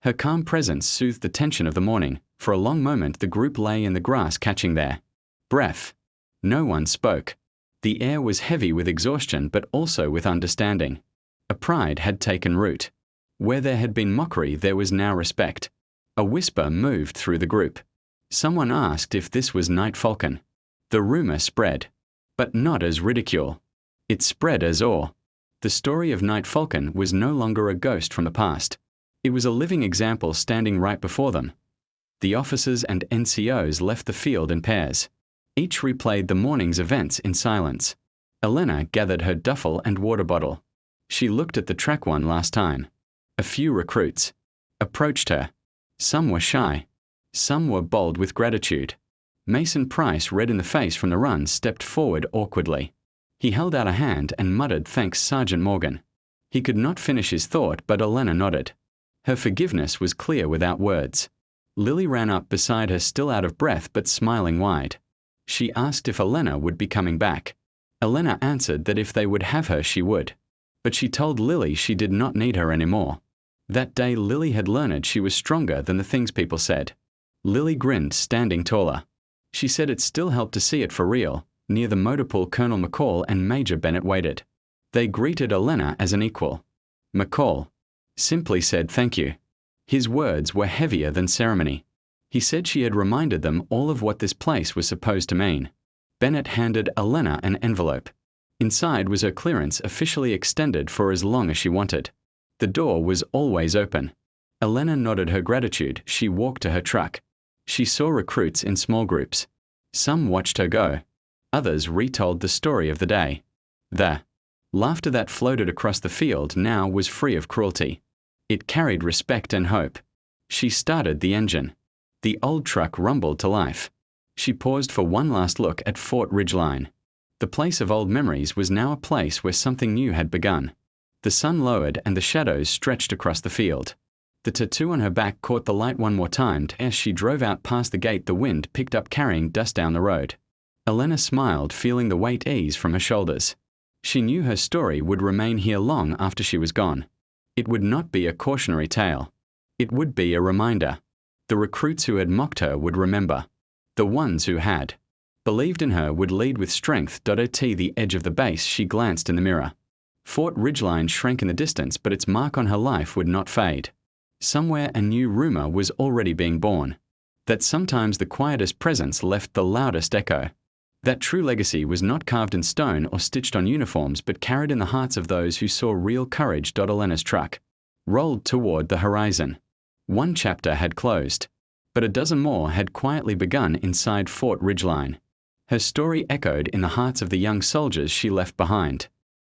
Her calm presence soothed the tension of the morning. For a long moment, the group lay in the grass catching their breath. No one spoke. The air was heavy with exhaustion but also with understanding. A pride had taken root. Where there had been mockery, there was now respect. A whisper moved through the group. Someone asked if this was Night Falcon. The rumor spread. But not as ridicule. It spread as awe. The story of Night Falcon was no longer a ghost from the past. It was a living example standing right before them. The officers and NCOs left the field in pairs. Each replayed the morning's events in silence. Elena gathered her duffel and water bottle. She looked at the track one last time. A few recruits approached her. Some were shy. Some were bold with gratitude. Mason Price, red in the face from the run, stepped forward awkwardly. He held out a hand and muttered, "Thanks, Sergeant Morgan." He could not finish his thought, but Elena nodded. Her forgiveness was clear without words. Lily ran up beside her, still out of breath but smiling wide. She asked if Elena would be coming back. Elena answered that if they would have her, she would. But she told Lily she did not need her anymore. That day Lily had learned she was stronger than the things people said. Lily grinned, standing taller. She said it still helped to see it for real. Near the motor pool, Colonel McCall and Major Bennett waited. They greeted Elena as an equal. McCall simply said thank you. His words were heavier than ceremony. He said she had reminded them all of what this place was supposed to mean. Bennett handed Elena an envelope. Inside was her clearance, officially extended for as long as she wanted. The door was always open. Elena nodded her gratitude. She walked to her truck. She saw recruits in small groups. Some watched her go. Others retold the story of the day. The laughter that floated across the field now was free of cruelty. It carried respect and hope. She started the engine. The old truck rumbled to life. She paused for one last look at Fort Ridgeline. The place of old memories was now a place where something new had begun. The sun lowered and the shadows stretched across the field. The tattoo on her back caught the light one more time. As she drove out past the gate, the wind picked up, carrying dust down the road. Elena smiled, feeling the weight ease from her shoulders. She knew her story would remain here long after she was gone. It would not be a cautionary tale. It would be a reminder. The recruits who had mocked her would remember. The ones who had believed in her would lead with strength. At the edge of the base, she glanced in the mirror. Fort Ridgeline shrank in the distance, but its mark on her life would not fade. Somewhere a new rumor was already being born. That sometimes the quietest presence left the loudest echo. That true legacy was not carved in stone or stitched on uniforms, but carried in the hearts of those who saw real courage. Elena's truck rolled toward the horizon. One chapter had closed, but a dozen more had quietly begun inside Fort Ridgeline. Her story echoed in the hearts of the young soldiers she left behind.